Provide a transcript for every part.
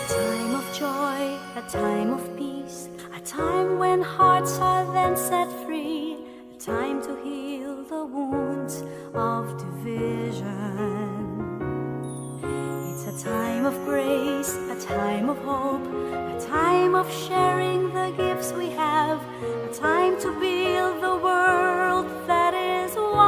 time of joy, a time of peace, a time when hearts are then set free, a time to heal the wounds of division. It's a time of grace, a time of hope, a time of sharing the gifts we have, a time to build the world that is one.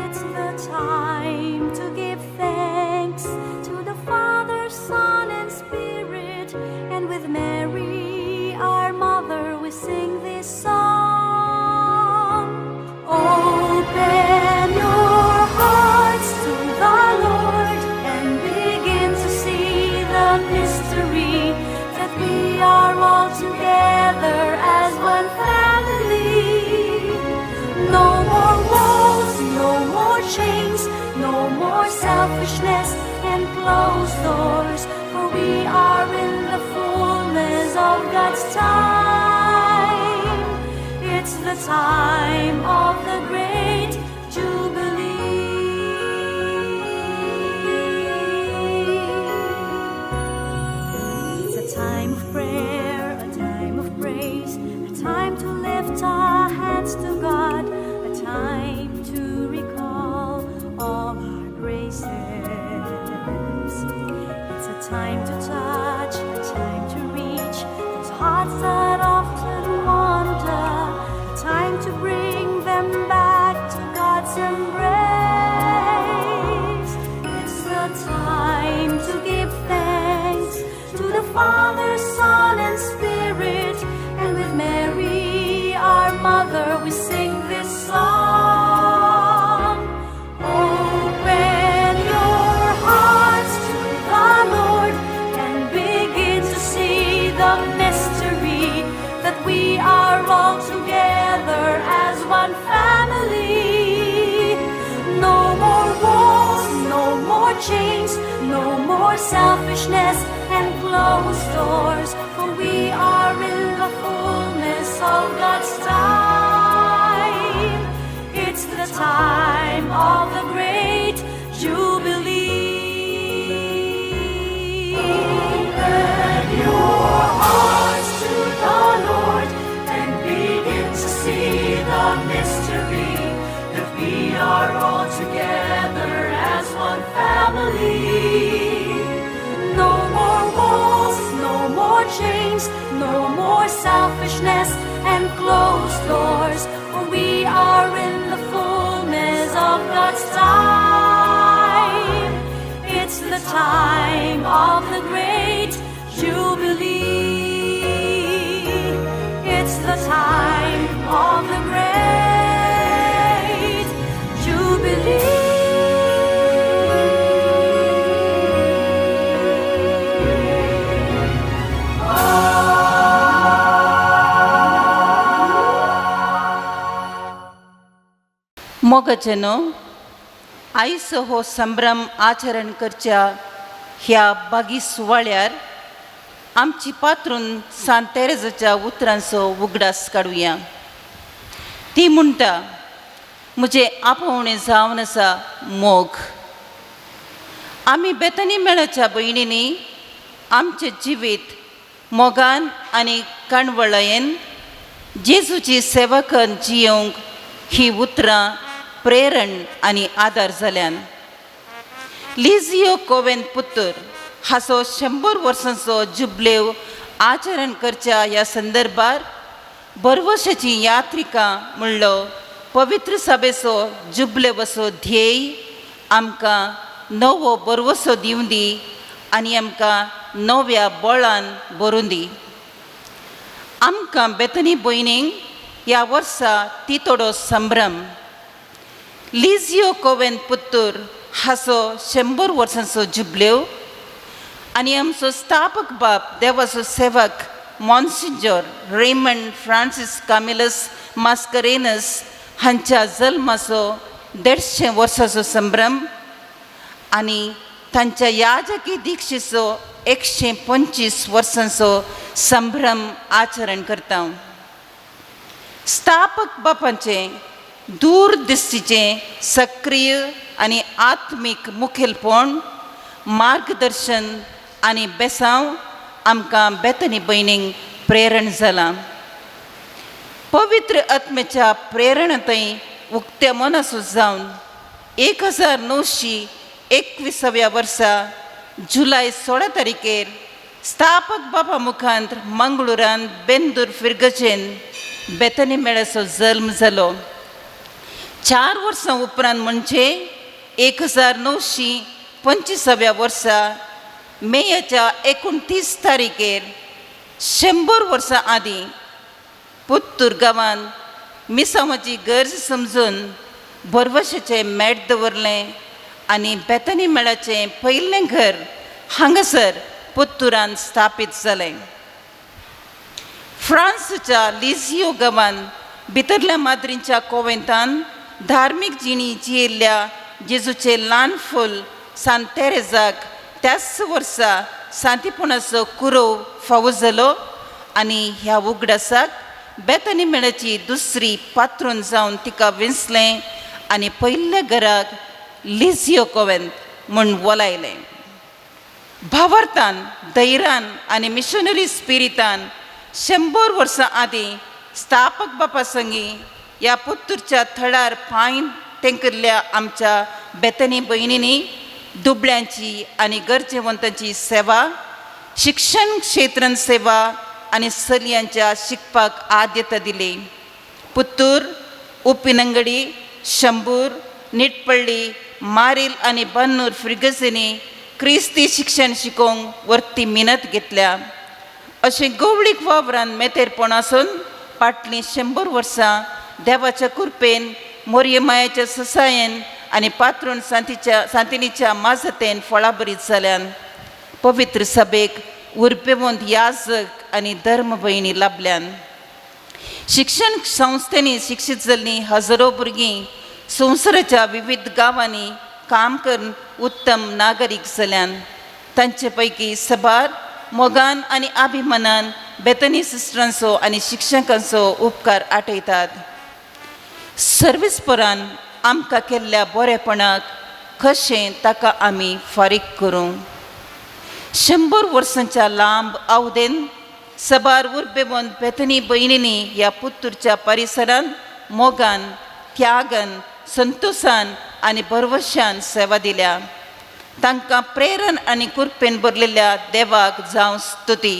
It's the time to give thanks to the Father, Son, and Spirit, and with Mary, our mother, we sing this song. Open your hearts to the Lord and begin to see the mystery that we are all together as one family. No more walls, no more chains, no more selfishness and closed doors, for we are in the fullness of God's time. It's the time of the great Jubilee. It's a time of prayer, a time of praise, a time to lift our hands to God, a time to recall all our graces. It's a time to touch, a time to reach those hearts that often wander, a time to bring them back to God's embrace. It's the time to give thanks to the Father, Son, and Spirit, and with Mary, our mother, we sing this song. Open your hearts to the Lord and begin to see the mystery that we are all together as one family. No more walls, no more chains, no more selfishness and closed doors, for we are in the fullness of God's time. It's the time of the great Jubilee. Open your hearts to the Lord and begin to see the mystery that we are all together as one family. No more walls, no more chains, no more selfishness and closed doors, for we are in the fullness of God's time. It's the time of the great Jubilee. It's the time of the great Jubilee. मोगजनो आयज हो संभ्रम आचरण करच्या ह्या बागी सुवाळ्यार आमची पात्रून सांत तेरेजाच्या उतरांचो उगडास काडुया. ती म्हणटा, म्हजे आपोवणें जावन आसा मोग. आमी बेतनी मेळाच्या भयणींनी आमचें जिवीत मोगान आनी कणवळयेन जेजूची सेवा करून जियोंक ही उतरां प्रेरण आनी आदार जाल्यान. लिझियो कोवेन पुत्तूर हाचो 100 वर्सांचो जुबलेव आचरण करच्या ह्या संदर्भार बरवर्साची यात्रिका म्हणलो पवित्र सभेचो जुबलेवाचो ध्येय आमकां नवो बरवसो दिवं दी आनी आमकां नव्या बळान भरून दी. आमकां बेतनी भयणींक ह्या वर्सा तितोडो संभ्रम. लिझियो कोवेन पुत्तूर हाचो 100 वर्सांचो जुबलेव आनी आमचो स्थापक बाब देवाचो सेवक मॉन्सिंजर रेमंड फ्रांसीस कामिलस मास्करेनस हांच्या जल्माचो 150 वर्सांचो संभ्रम आनी तांच्या याजकी दिक्षेचो 125 वर्सांचो संभ्रम आचरण करता. स्थापक बापाचें दूरदृश्टीचें सक्रीय आनी आत्मीक मुखेलपण मार्गदर्शन आनी बेसांव आमकां बेतनी भयणीक प्रेरण जालां. पवित्र आत्म्याच्या प्रेरणेंतय उक्त्या मनासून जावन 1921व्या वर्सा जुलय 16 तारखेर स्थापक बाबा मुखांत मंगळुरांत बेंदूर फिरगचेन बेतनी मेळाचो जल्म जालो. 4 वर्सां उपरांत म्हणजे 1925व्या वर्सा मेच्या 29 तारखेर 100 वर्सां आदीं पुत्तूर गांवांत मिसावाची गरज समजून बरवशेचें मेट दवरलें आनी बेतनी मेळाचें पयलें घर हांगासर पुत्तूरांत स्थापीत जालें. फ्रांसच्या लिझियो गांवांत भितरल्या माद्रींच्या कोवेंतांत धार्मीक जिणी जियेल्ल्या जेजूचें ल्हान फूल सांत तेरेजाक त्याच वर्सा सांतीपणाचो कुरव फावो जालो आनी ह्या उगडासाक बेतनी मेळाची दुसरी पात्रून जावन तिका विंचलें आनी पयल्या घराक लिझियो कोवेंत म्हूण वलायलें. भावार्थान धैर्यान आनी मिशनरी स्पिरितान 100 वर्सां आदीं स्थापक बापा संगी ह्या पुत्तूरच्या थळार पांय तेंकल्ल्या आमच्या बेतनी भयणींनी दुबळ्यांची आनी गरजेवंतांची सेवा, शिक्षण क्षेत्रांत सेवा आनी चलयांच्या शिकपाक आद्यता दिली. पुत्तूर, उप्पिनंगडी, शंभूर, निटपल्ली, मारील आनी बन्नूर फिरगसेनी क्रिस्ती शिक्षण शिकोवंक वर्ती मिनत घेतल्या. अशें गवळीक वावरान मेतेरपणासून फाटलीं 100 वर्सां देवाच्या कृपेन मोरयेमायाच्या ससायेन आनी पात्रून सांतिनीच्या माजतेन फळां बरीत जाल्यान पवित्र सभेक उर्बेवंत याजक आनी धर्म भयणी लाभल्यान. शिक्षण संस्थेनी शिक्षीत जाल्लीं हजारो भुरगीं संवसाराच्या विविध गांवांनी काम करून उत्तम नागरीक जाल्यान. तांचे पैकी सबार मोगान आनी अभिमानान बेतनी सिस्टरांचो आनी शिक्षकांचो उपकार आठयतात. सर्विसपरान आमकां केल्ल्या बरेपणाक कशें ताका आमी फारीक करूं. 100 वर्सांच्या लांब अवधेन सबार उर्बेवंत बेतनी भयणींनी ह्या पुत्तूरच्या परिसरांत मोगान, त्यागान, संतोशान आनी भरवशान सेवा दिल्या. तांकां प्रेरण आनी कृपेन भरलेल्या देवाक जावं स्तुती.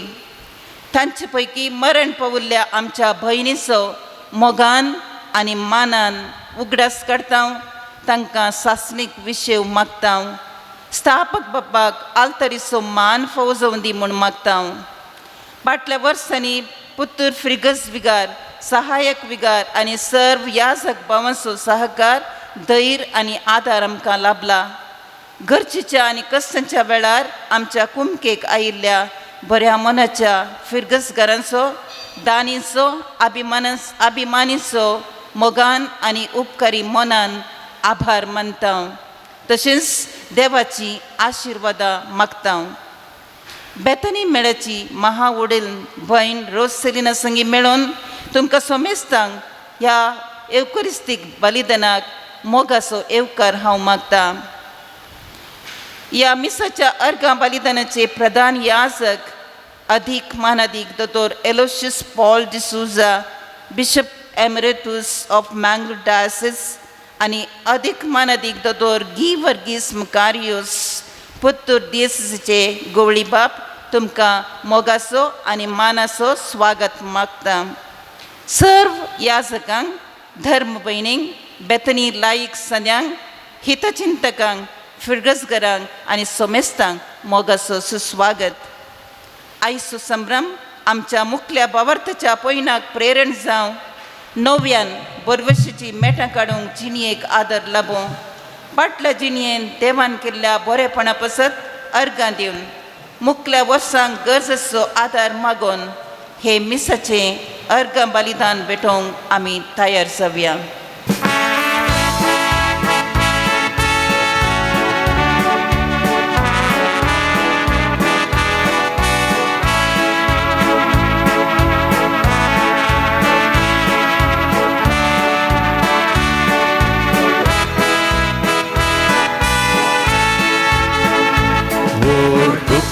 तांचे पैकी मरण पावल्ल्या आमच्या भयणीचो मोगान आनी मानान उगडास काडटा. तांकां सासणीक विशेव मागता. स्थापक बापाक आल्तरीचो मान फावो जावं दी म्हूण मागता. फाटल्या वर्सांनी पुत्तूर फ्रिगस विगार, सहायक विगार आनी सर्व याजक भावांचो सहकार, धैर्य आनी आदार आमकां लाभला. गरजेच्या आनी कश्टांच्या वेळार आमच्या कुमकेक आयिल्ल्या बऱ्या मनाच्या फिरगसकारांचो, दानीचो, अभिमानीचो मोगान आनी उपकारी मनान आभार मानता. तशेंच देवाची आशिर्वादां मागता. बेतनी मेळाची महावडील भयण रोसेलिना संगी मेळून तुमकां सोमेस्तांक ह्या एवकरिस्तीक बलिदानाक मोगाचो येवकार हांव मागता. ह्या मिसाच्या अर्गां बलिदानाचे प्रधान याजक अधिक मानादीक दोतोर Aloysius Paul D'Souza, bishop emeritus of Mangalore diocese आनी अधिक मानादीक दोतोर गी वर्गीस मुकारियोस पुत्तूर दियेसीचे गवळी बाप तुमकां मोगाचो आनी मानाचो स्वागत मागता. सर्व याजकांक, धर्म भयणींक, बेतनी लायक सद्यांक, हितचिंतकांक, फिरगसगरांक आनी सोमेस्तांक मोगाचो सुस्वागत. आयचो संभ्रम आमच्या मुखल्या भावार्थाच्या पयणाक प्रेरण जावं, नव्यान बरवशेची मेटां काडूंक जिणयेक आदर लाबूं, फाटल्या जिणयेन देवान केल्ल्या बरेपणा पसत अर्गां दिवन मुखल्या वर्सांक गरजेचो आदार मागून हे मिसाचें अर्गां बलिदान भेटोवंक आमी तयार जावया.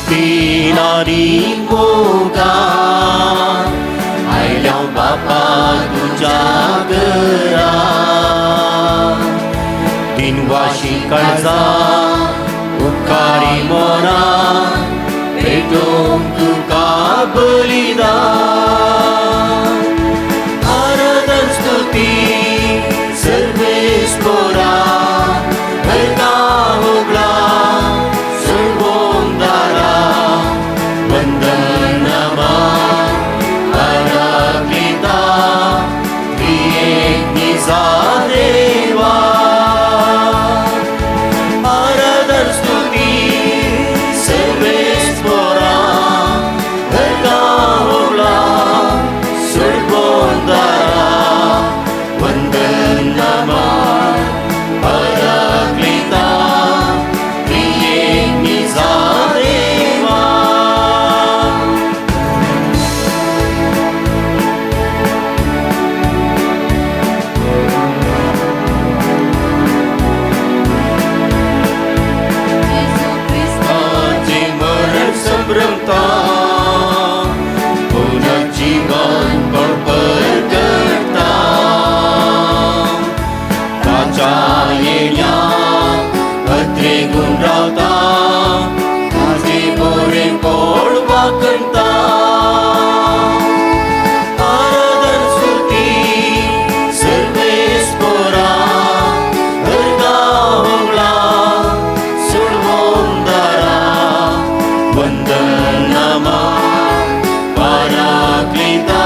पिणारी मोगान आयल्या बापा तुझ्या घरा दिनवाशी काळजा उपकारी मोना भेटून तुका बलिदान आराधन स्तुती सर्वेस्परा घरता होगला सर्वोंदारा वंदन नमः पराक्लिता त्रिएक निजा देवा आराधन स्तुती सर्वेस्परा घरता होगला सर्वोंदारा वंदन नमः पराक्लिता त्रिएक निजा देवा येशू ख्रिस्त आजी मरण संभ्रमता पुनर्जीवन बळबळ करता ताच्या येण्यात भद्रेगून रावता ताजे बोरे कोण वाकणता आराधन स्तुती सर्वेस्परा घरता होगला सोडवोंदारा वंदन नमः पराक्लिता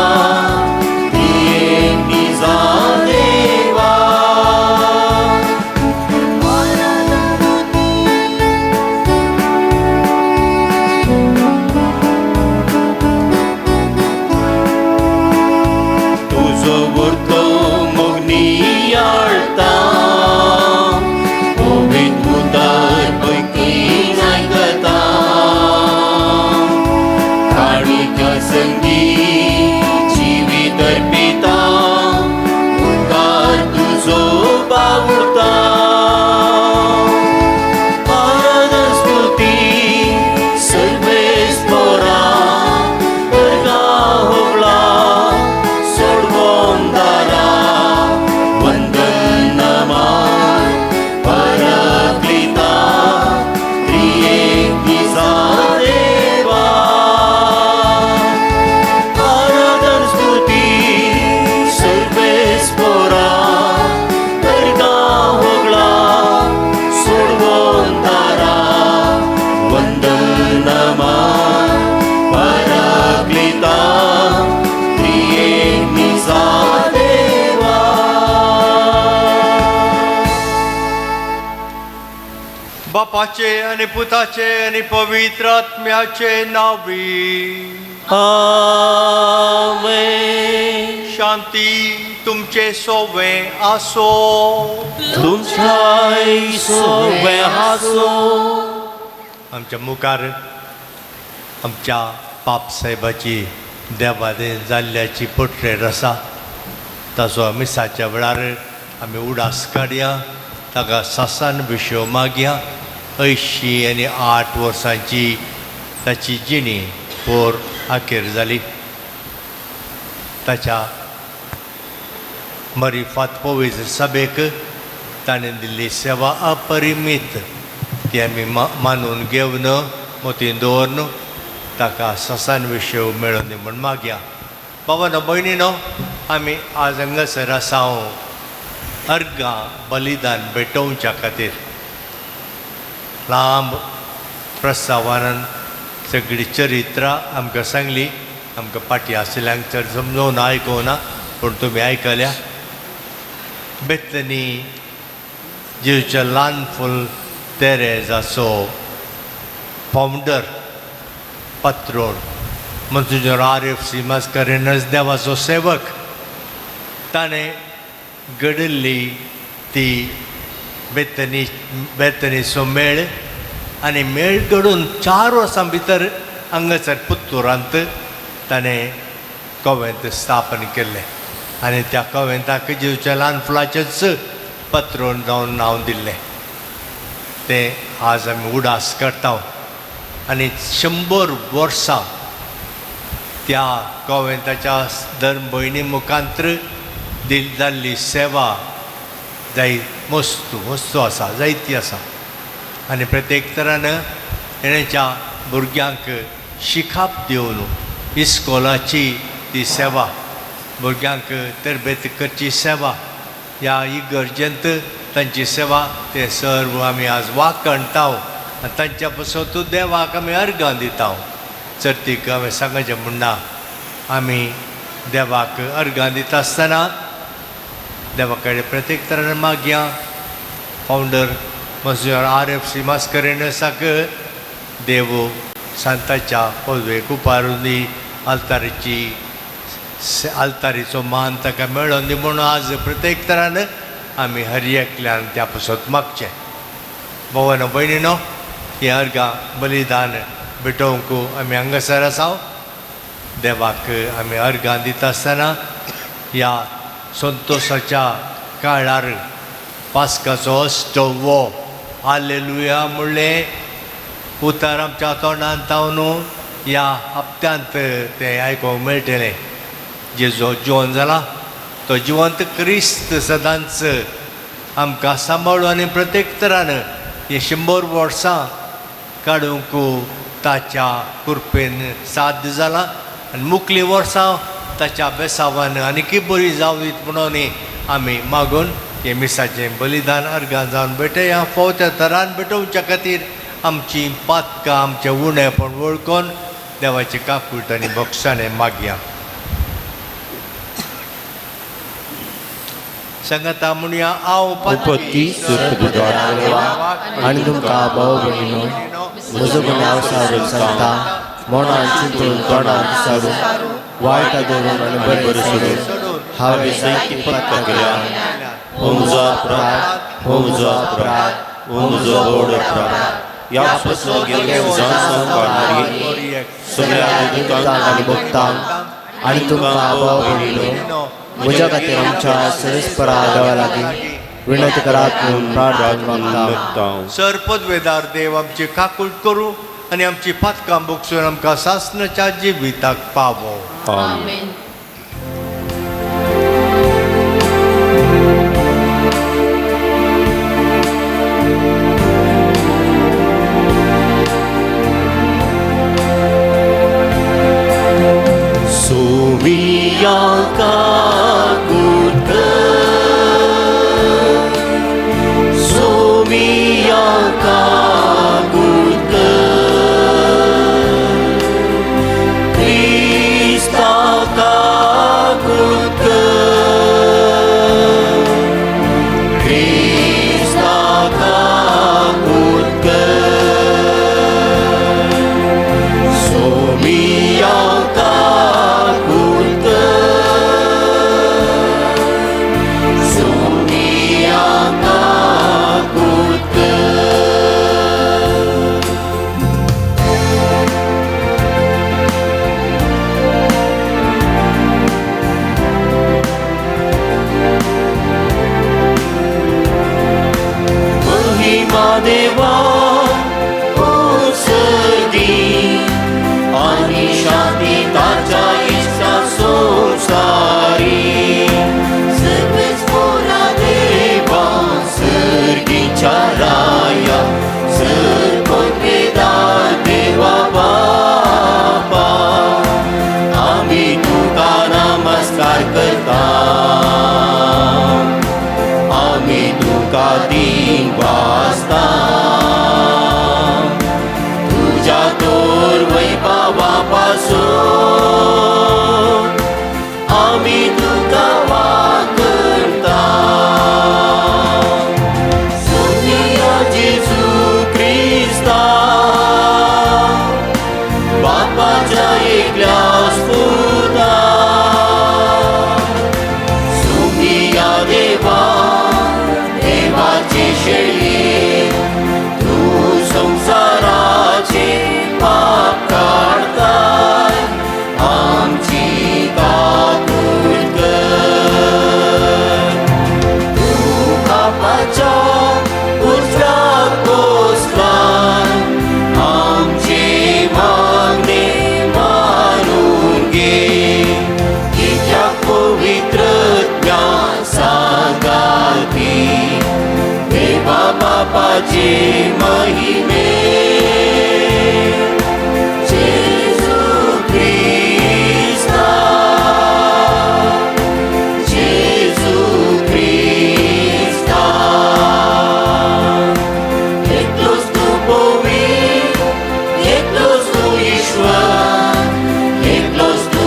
त्रिएक निजा देवा तुझो उरतो मोगनी आळता ओबीत उदार पैकी आयकता काणीक संगी जिवीत अर्पिता उपकार तुझो बावुरता आराधन स्तुती सर्वेस्परा घरता होगला सोडवोंदारा वंदन नमः पराक्लिता त्रिएक निजा देवा आराधन स्तुती सर्वेस्परा घरता होगला सोडवोंदारा वंदन नमः पराक्लिता त्रिएक निजा देवा बापाचे आणि पुताचे आणि पवित्र आत्म्याचे नावी आमेन शांती तुमचे सोवे आसो तुमच्या सोबे हासो आमच्या मुखार आमच्या पाप साहेबाची देवादेन जाल्ल्याची पोट्रेट आसा ताचो मिसाच्या वेळार आमी उडास काडया ताका सासान विशो मागया 88 वर्सांची ताची जिणी पोर आखेर जाली ताच्या मरिफात पवित्र सभेक ताणें दिल्ली सेवा अपरिमीत ती आमी मानून घेवन मोतीन दवरन ताका ससान विशय मेळोवन दी म्हूण मागया भावानो भयणीनो आमी आज हांगासर आसा अर्गां बलिदान भेटोवच्या खातीर लांब प्रस्तावान सगळीं चरित्रां आमकां सांगली आमकां पाटी आसल्यांक तर समजून आयकोना पूण तुमी आयकल्या बेतनी जेवच्या ल्हान फूल तेरेजाचो फावंडर पात्रोण मंजुर RFC मास्कारेनस देवाचो सेवक ताणें घडयल्ली ती बेतनीचो मेळ आनी मेळ घडून 4 वर्सां भितर हांगासर पुत्तुरांत ताणें कॉवेंत स्थापन केल्लें आनी त्या कॉवेंताक जेवच्या ल्हान फुलाचेच पात्रोण जावन नांव दिल्लें तें आज आमी उडास करता आनी 100 वर्सां त्या कॉवेंताच्या धर्म भयणी मुखांत्र जाल्ली सेवा मस्तू आसा जायती आसा आनी प्रत्येक तरान हेच्या भुरग्यांक शिकाप दिवन इस्कॉलाची ती सेवा भुरग्यांक तरबेत करची सेवा ह्या इगर्जेंत तांची सेवा ते सर्व आमी आज वाकणटा आनी तांच्या पासून देवाक आमी अर्गां दिता चर्तीक हांवें सांगचें म्हणना आमी देवाक अर्गां दिता आसतना देवा कडेन प्रत्येक तरान मागया फावंडर मॉन्सिनर RFC मास्करेनसाक देव सांताच्या पदवेक उपारून दी आल्तारीचो मान ताका मेळोन दी म्हणून आज प्रत्येक तरान आमी हर एकल्यान त्या पासून मागचें भोवन भयणीनो ही अर्गां बलिदान भेटोवंक आमी हांगासर आसा देवाक आमी अर्गां दिता आसतना ह्या संतोशाच्या काळार पास्काचो अष्टवो हालेलुया म्हणलें उतार आमच्या तोंडांत तावन ह्या हप्त्यांत तें आयकोंक मेळटलें जेजो जिवन जाला तो जिवंत क्रिस्त सदांच आमकां सांबाळून आनी प्रत्येक तरान हे 100 वर्सां काडूंक ताच्या कृपेन साध्य जाला आनी मुखलीं वर्सां ताच्या बेसावान आनीक बरी जावं म्हणून आमी मागून हे मिसाचें बलिदान अर्गां जावन भेटया फावत्या तरान भेटोवच्या खातीर आमची पातकां आमचें उणेपण वळखून देवाचे काकूट आनी बक्षाने मागया सांगता म्हणया हांव उपती सुरपदार आनी तुमकां भाव भयणीनो म्हजो गुन्यांव सारून सांगता मोनान चिंतून तोंडान सारून वायटा धरून आनी बरें सोडून हांवें जायती पातकां केल्या हो म्हजो अपराध हो म्हजो अपराध हो म्हजो व्हड अपराध ह्या पासून गेल्ले जावन काडणारी सगळ्या दुतांक आनी भक्तांक आनी तुमकां भाव भयणीनो म्हज्या खातीर आमच्या सरेस्परा देवा लागीं विनंती करात म्हणून प्रार्थना मागता सरपदवेदार देव आमची काकूट करूं आनी आमची पातकां बक्षून आमकां सासणाच्या जिविताक पावो आमेन. आमची काकूट महिमे जेजू ख्रिस्ता जेजू ख्रिस्ता एकलोच तू पवित्र एकलोच तू ईश्वर एकलोच तू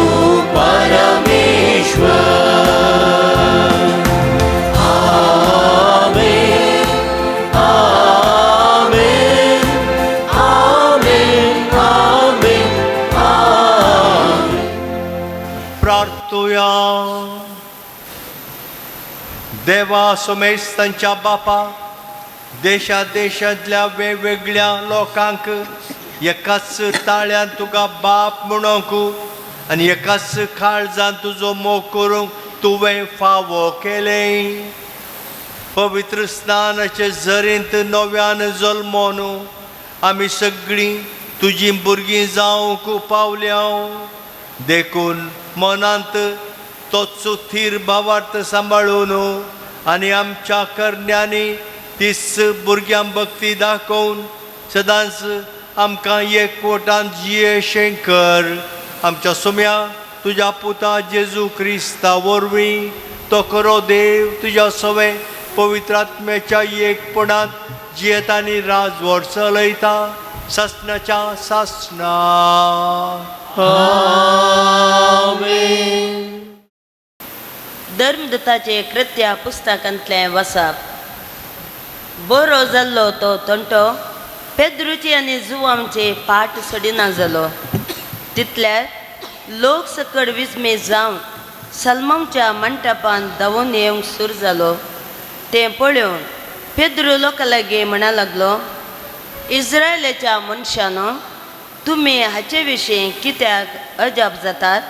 परमेश्वर प्रार्थुया देवा सोमेस्तांच्या बापा देशांतल्या वेगवेगळ्या लोकांक एकाच ताळ्यान तुका बाप म्हणूंक आनी एकाच काळजान तुजो मोग करूंक तुवें फावो केलें पवित्र स्नानाचे झरींत नव्यान जल्मोन आमी सगळीं तुजीं भुरगीं जावंक पावल्या देखून मनांत तोच थीर भावार्थ सांबाळून आनी आमच्या करण्यांनी तीच भुरग्यां भक्ती दाखोवन सदांच आमकां एकवटान जियेशें कर आमच्या सुम्या तुज्या पुता जेजू क्रिस्ता वरवीं तो खरो देव तुज्या सवे पवित्र आत्म्याच्या एकपणांत जियेता आनी राजवट चलयता सासणाच्या सासणा धर्मदूताचे कृत्या पुस्तकांतलें वाचप बरो जाल्लो तो तंटो पेद्रूची आनी जुवांचे पाट सडिना जालो तितल्यार लोक सकड विस्मे जावन सलमांच्या मंटपान धांवून येवंक सुरू जालो तें पळोवन पेद्रू लोकां लागीं म्हणा लागलो इस्रायलाच्या मनशानो तुमी हाचे विशीं कित्याक अजाप जातात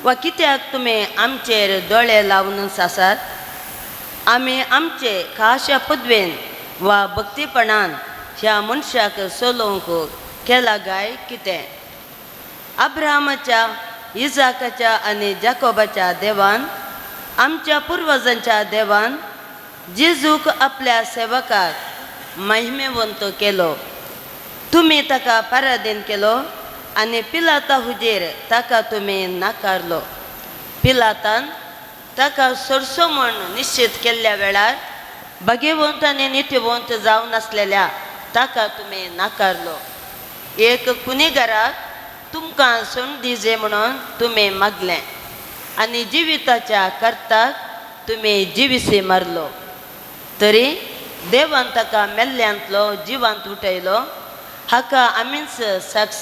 वा कित्याक तुमी आमचेर दोळे लावनूच आसात आमी आमचे खाशा पदवेन वा भक्तीपणान ह्या मनशाक सोलोवंक केला गाय कितें अब्राहमाच्या इजाकाच्या आनी जाकोबाच्या देवान आमच्या पुर्वजांच्या देवान जेजूक आपल्या सेवकाक महिमेवंत केलो तुमी ताका पराधीन केलो आनी पिलाता हुजेर ताका तुमी नाकारलो पिलातान ताका सोडसो म्हूण निश्चित केल्ल्या वेळार भगेवंत आनी नित्यवंत जावन आसलेल्या ताका तुमी नाकारलो एक कुणेगाराक तुमकां सोड दिजे म्हणून तुमी मागलें आनी जिविताच्या कर्ताक तुमी जिविसी मारलो तरी देवान ताका मेल्ल्यांतलो जिवांत उठयलो हाका आमीच साक्ष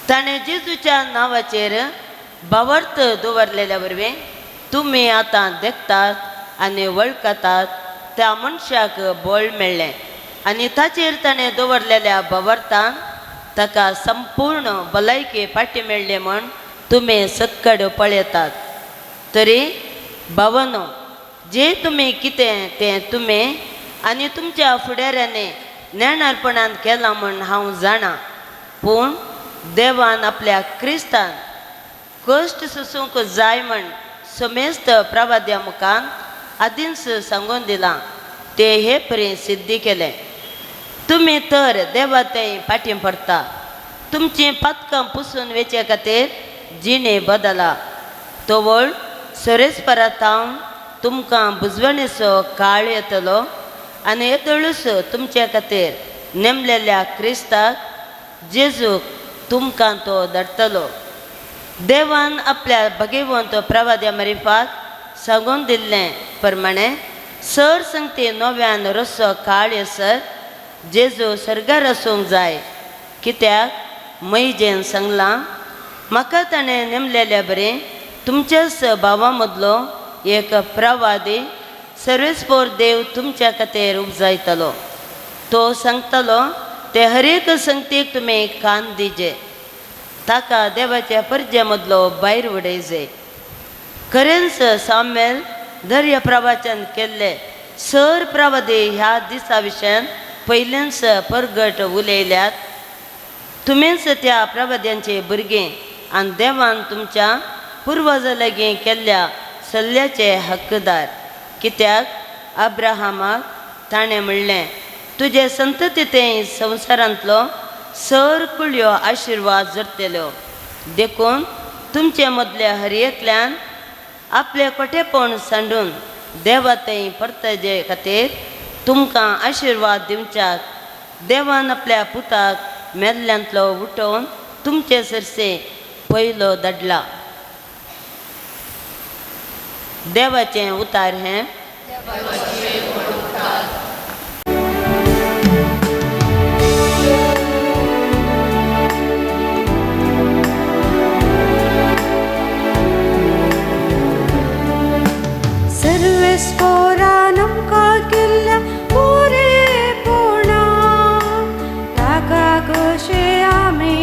ताणें जेजूच्या नांवाचेर भावार्थ दवरलेल्या वरवीं तुमी आतां देखतात आनी वळखतात त्या मनशाक बळ मेळ्ळें आनी ताचेर ताणें दवरलेल्या भावार्थान ताका संपूर्ण भलायकी फाटी मेळ्ळी म्हूण तुमी सक्कड पळयतात तरी भावानो जे तुमी कितें तें तुमी आनी तुमच्या फुडाऱ्यांनी ज्ञानार्पणान केलां म्हूण हांव जाणा पूण देवान आपल्या क्रिस्तान कश्ट सोसूंक जाय म्हूण समेस्त प्रवाद्या मुखान आदींच सांगून दिलां ते हे परी सिद्धी केलें तुमी तर देवा तें फाटीं पडटा तुमचीं पातकां पुसून वेचे खातीर जिणे बदला तोवळ सरेस्परात हांव तुमकां बुजवणेचो काळ येतलो आनी येतळूच तुमचे खातीर नेमलेल्या क्रिस्ताक जेजूक तुमकां तो धाडटलो देवान आपल्या भगेवंत प्रवाद्या मार्फत सांगून दिल्ले प्रमाणे सर संगती नव्यान रस्सो काळ येसर जेजू सर्गार आसूंक जाय कित्याक मैजेन सांगलां म्हाका ताणें नेमलेल्या बरें तुमच्याच भावा मदलो एक प्रवादी सर्वेस्पोर देव तुमच्या खातीर उपजायतलो तो सांगतलो ते हर एक संगतीक तुमी कान दिजे ताका देवाच्या पर्जे मदलो भायर उडयजे खरेंच सामेल धैर्य प्रवचन केल्ले सर प्रवादी ह्या दिसा विशयान पयलेंच परगट उलयल्यात तुमीच त्या प्रवाद्यांचे भुरगीं आनी देवान तुमच्या पुर्वजां लागीं केल्ल्या सल्ल्याचे हक्कदार कित्याक अब्राहमाक ताणें म्हणलें तुजे संततीते संवसारांतलो सर कुळ्यो आशिर्वाद जडटल्यो देखून तुमचे मदल्या हरयेंतल्यान आपले कोठेपण सांडून देवातय परतजे खातीर तुमकां आशिर्वाद दिवच्याक देवान आपल्या पुताक मेल्ल्यांतलो उठोवन तुमचे सरसे पयलो धाडला. देवाचें उतार हें सर्वेस्पोरानं काकिल्ल्या पुरेपूर्ण ताका कशे आमी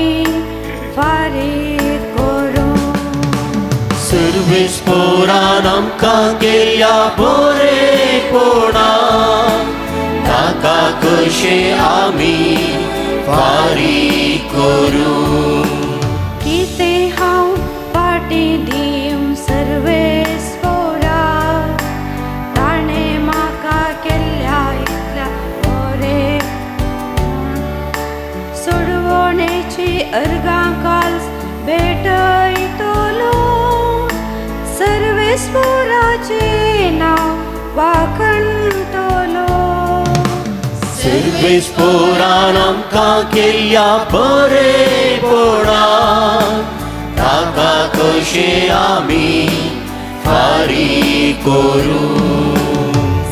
फारीक करूं. सर्वेस्पोरान आमकां केल्या बरेपणा ताका कशे आमी फारीक करूं. कितें हांव पाटी दिवं सर्वेस्पोरा ताणें म्हाका केल्ल्या इतल्या बरे सोडवणेची अर्गां काल्स भेटयतलो. सर्वेस्पोराचें नांव वाखणटलो. सर्वेस्पोरान आमकां केल्या बरेपणा ताका कशे आमी फारीक करूं.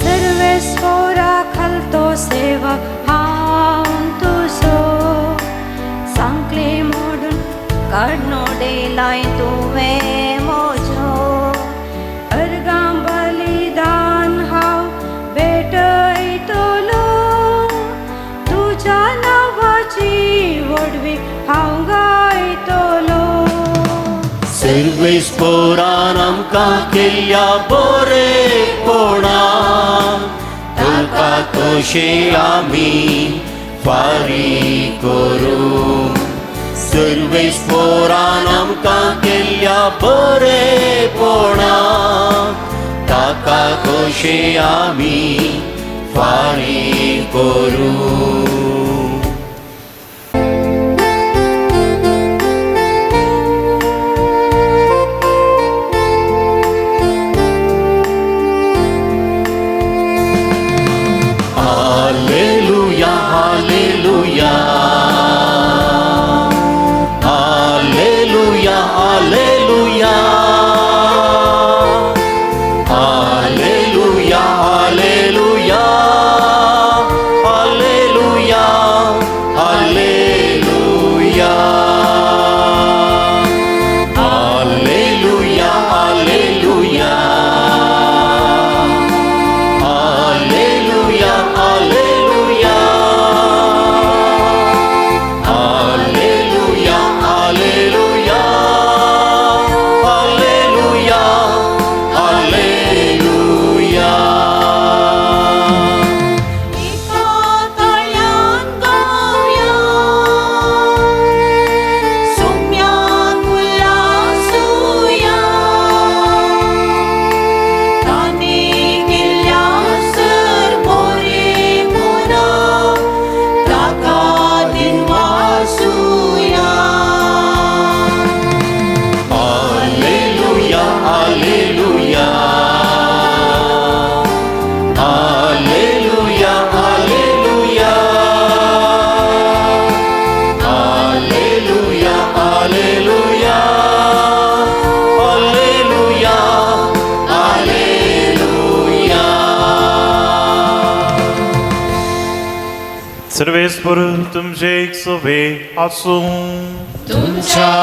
सर्वेस्पोरा खालतो सेवक हांव तुजो सांकले मोडून काडनो डेलाय तुवें म्हजो अर्गां बलिदान हांव भेटयतलो. तुज्या नांवाची व्हडवी हांव गायतलो. सर्वेस्पोरान आमकां केल्या बरेपणा ताका कशे आमी फारीक करूं. सर्वेस्पोरान आमकां केल्या बरेपणा ताका कशे आमी फारीक करूं. Hallelujah, hallelujah. Hallelujah, hallelujah. Hallelujah, hallelujah. Hallelujah, hallelujah. Hallelujah, hallelujah. Hallelujah, hallelujah. Hallelujah, hallelujah. Hallelujah, hallelujah. 이파탈얀 가우야 송면 굴라수야 다니 길랴슬 모리구나 다가딘 와수야. Hallelujah, hallelujah. Hallelujah, hallelujah. Hallelujah, hallelujah. Hallelujah, hallelujah. सर्वेस्पर तुमचे एक सोबे आसूं. तुमच्या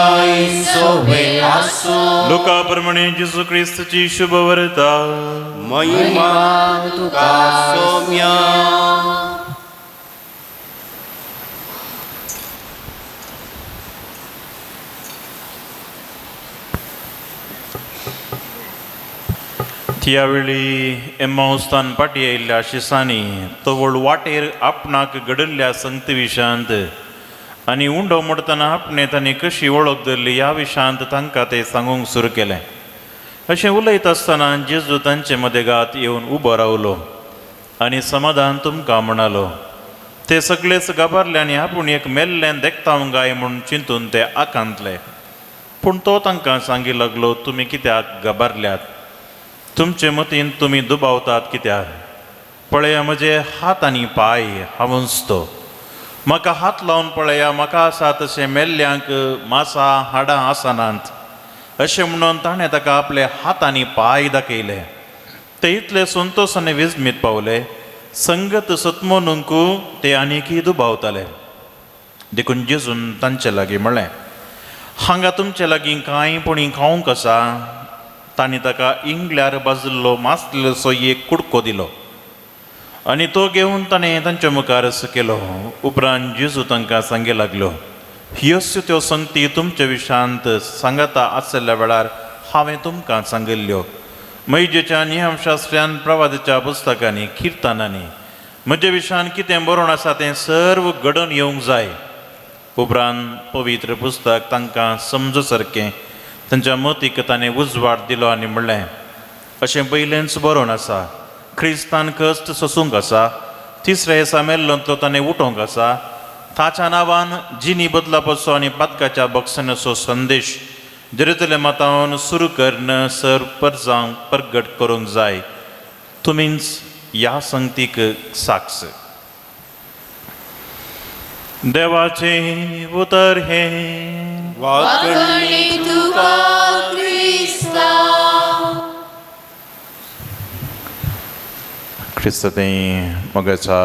सोबे आसूं. लोकाप्रमाणे जेजू ख्रिस्ताची शुभ वार्ता. महिमा तुका सौम्या. त्यावेळी एम्माउस्तान पाटी आयिल्ल्या शिसांनी तवळ वाटेर आपणाक घडल्ल्या संगती विशांत आनी उंडो मोडतना आपणे तांणी कशी वळख धरली ह्या विशांत तांकां ते सांगूंक सुरू केलें. अशें उलयत आसतना जेजू तांचे मदेगांत येवन उबो रावलो आनी समाधान तुमकां म्हणालो. ते सगळेच घाबरले आनी आपूण एक मेल्लें देखतां गाय म्हूण चिंतून ते आकांतले. पूण तो तांकां सांगी लागलो, तुमी कित्याक घाबरल्यात? तुमचे मतीन तुमी दुबावतात कित्याक? पळया म्हजे हात आनी पाय, हांवूच तो. म्हाका हात लावन पळया, म्हाका आसा तशें मेल्ल्यांक मांसां हाडां आसनात. अशें म्हणून ताणें ताका आपले हात आनी पाय दाखयले. ते इतले संतोश आनी विस्मीत पावले. संगत सतमोनूंक ते आनीकय दुबावताले. देखून जेजून तांचे लागीं म्हळें, हांगा तुमचे लागीं कांयपणी खावंक आसा. तांणी ताका इंगल्यार भाजलेलो मासलेलोसो एक कुडको दिलो आनी तो घेवन ताणें तांच्या मुखार केलो. उपरांत जेजू तांकां सांगे लागलो, ह्योच त्यो संगती तुमच्या विशांत सांगता आसलेल्या वेळार हांवें तुमकां सांगिल्ल्यो. मैजेच्या नियमशास्त्रान, प्रवादाच्या पुस्तकांनी, किर्तनांनी म्हजे विशयान कितें बरोवन आसा तें सर्व घडोवन येवंक जाय. उपरांत पवित्र पुस्तक तांकां समज सारकें तांच्या मतीक ताणें उजवाड दिलो आनी म्हणलें, अशें पयलेंच बरोवन आसा, क्रिस्तान कश्ट सोसूंक आसा, तिसऱ्या दिसा मेल्लो तो ताणें उठोवंक आसा, ताच्या नांवान जिनी बदला पासो आनी पातकाच्या बक्षणाचो संदेश जेरुसलेमांतावन सुरू करून सर परजांव प्रगट करूंक जाय. तुमीच ह्या संगतीक साक्ष. देवाचे उतर हे वाकणी तुका क्रिस्ता. क्रिस्ताते मोगाच्या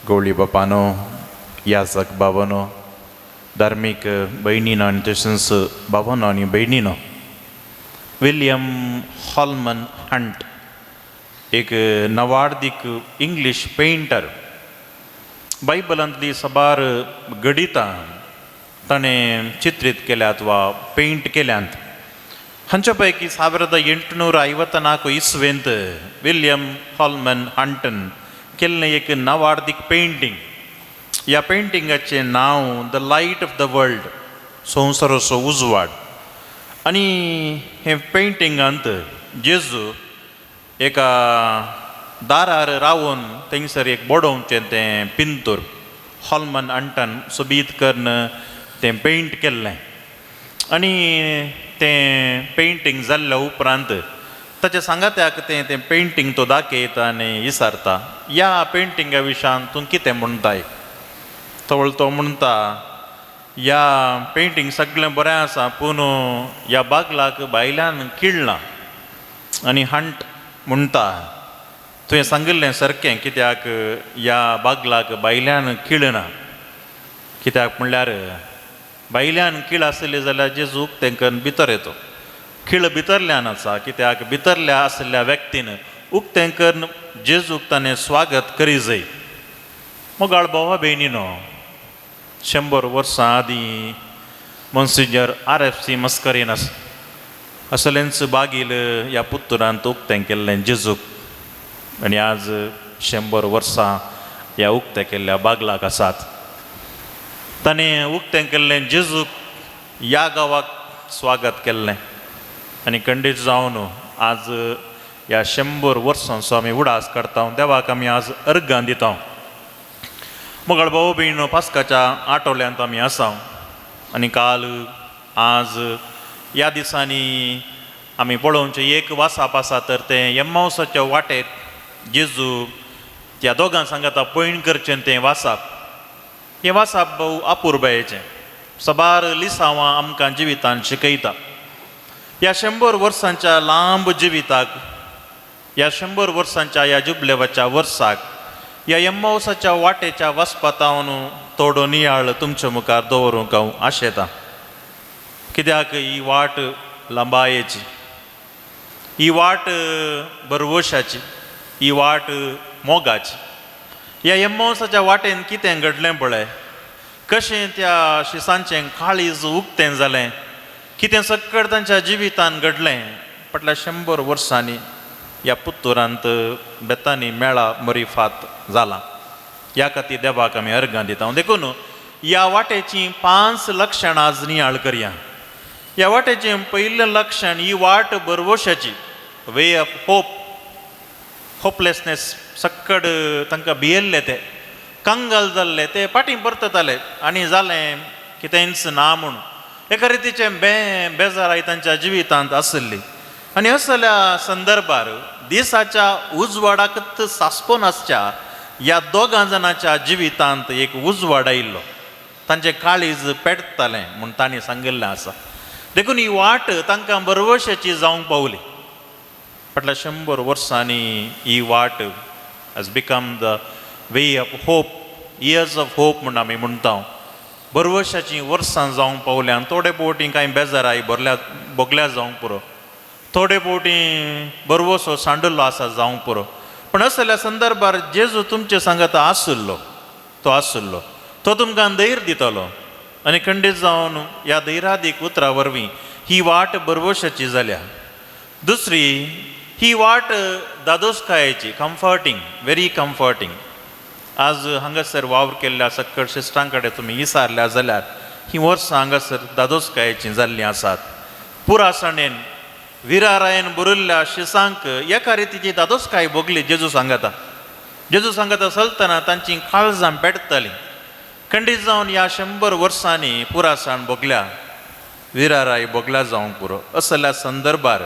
गवळी बापानो, याजक बाबानो, धार्मीक भयणीनो आनी तशेंच बाबानो आनी भयणीनो, विलियम हॉलमन हंट एक नवार्दीक इंग्लीश पेंटर, बायबलांतली साबार गणितां ताणें चित्रीत केल्यात वा पेंट केल्यात. हांच्या पैकी 1854 इसवेंत विलियम हॉलमन हंटन केल्लें एक नवार्दीक पेंटींग. ह्या पेंटिंगाचें नांव the light of the world, संवसाराचो उजवाड. आनी हे पेंटिंगांत जेजू एका दारार रावून थंयसर एक बडोवचें तें पिंतूर हॉलमन हंटन सोबीत करून तें पेंट केल्लें. आनी तें पेंटींग जाल्ल्या उपरांत ताच्या सांगात्याक तें पेंटींग तो दाखयता आनी विचारता, ह्या पेंटिंगा विशयान तूं कितें म्हणटाय? तो म्हणटा, ह्या पेंटींग सगळें बरें आसा, पूण ह्या बागलाक भायल्यान किळना. आनी हंट म्हणटा, तुवें सांगिल्लें सारकें, कित्याक ह्या बागलाक भायल्यान किळना. कित्याक म्हणल्यार भायल्यान कीळ आसली जाल्यार जेजूक तांकां भितर येतो. खीळ भितरल्यान आसा, कित्याक भितरल्या आसलेल्या व्यक्तीन उक्तें करून जेजूक ताणें स्वागत करी जाय. मोगाळ भावा भयणीनो, 100 वर्सां आदीं मोन्सिजर RFC मस्करीनास असलेंच बागील ह्या पुत्तुरांत उक्तें केल्लें जेजूक. आनी आज 100 वर्सां ह्या उक्तें केल्ल्या बागलाक आसात. ताणें उक्तें केल्लें जेजूक ह्या गांवाक स्वागत केल्लें आनी खंडीत जावन आज ह्या 100 वर्सांचो आमी उडास करता. देवाक आमी आज अर्गां दिता. मोगाळ भाव भयणीनो, पास्काच्या आठवल्यांत आमी आसा आनी काल आज ह्या दिसांनी आमी पळोवचें एक वासाप आसा, तर तें एम्माउसाच्या वाटेर जेजू त्या दोगां सांगाता पैण करचें तें वासाप. हें वासाप भोव अपुर्बायेचें, सबार लिसांवां आमकां जिवितान शिकयता. ह्या 100 वर्सांच्या लांब जिविताक, ह्या 100 वर्सांच्या ह्या जुबलेवाच्या वर्साक, ह्या एम्माउसाच्या वाटेच्या वचपातावन थोडो नियाळ तुमच्या मुखार दवरूंक हांव आशेतां. कित्याक ही वाट लंबायेची, ही वाट बरवशाची, ही वाट मोगाची. ह्या एम्माउसाच्या वाटेन कितें घडलें पळय, कशें त्या शिसांचें काळीज उक्तें जालें, कितें सक्कड तांच्या जिवितान घडलें. फाटल्या 100 वर्सांनी ह्या पुत्तुरांत बेतानी मेळा बरी फात जाला. ह्या खातीर देवाक आमी अर्गां दिता. देखून ह्या वाटेची 5 लक्षणां आज नियाळ करया. ह्या वाटेचें पयलें लक्षण, ही वाट बरवशाची, वे ऑफ होप, होपलेसनेस, सक्कड तांकां भियेल्ले ते. कंगाल जाल्ले ते फाटीं परतताले आनी जालें की तेंच ना म्हूण एका रितीचें बेजाराय तांच्या जिवितांत आसली. आनी असल्या संदर्भार दिसाच्या उजवाडाकच सासपो नासच्या ह्या दोगां जाणांच्या जिवितांत एक उजवाड आयिल्लो. तांचें काळीज पेटतालें म्हूण तांणी सांगिल्लें आसा. देखून ही वाट तांकां बरवशेची जावंक पावली. फाटल्या 100 वर्सांनी ही वाट has become the way of hope, years of hope म्हूण आमी म्हणटा. बरवशाची वर्सां जावंक पावल्यान थोडे फावटी कांय बेजाराय भोगल्या जावंक पुरो, थोडे फावटी बरवसो सांडलो आसा जावंक पुरो. पण असल्या संदर्भार जेजू तुमचे सांगता आसलो तो तुमकां धैर्य दितलो. आनी खंडीत जावन ह्या धैर्यादीक उतरा वरवीं ही वाट बरवशाची जाल्या. दुसरी ही वाट दादोसकायेची, कम्फर्टींग, व्हेरी कम्फर्टींग. आज हांगासर वावर केल्ल्या सक्कड शिश्टां कडेन तुमी विचारल्या जाल्यार ही वर्सां हांगासर दादोसकायेचीं जाल्लीं आसात. पुरासणेन विरारायन बरयल्ल्या शिसांक एका रितीची दादोसकाय भोगली. जेजू सांगता चलतना तांची काळजां पेटतालीं. खंडीत जावन ह्या 100 वर्सांनी पुरासण भोगल्या, विराराय भोगल्या जावंक पुरो. असल्या संदर्भार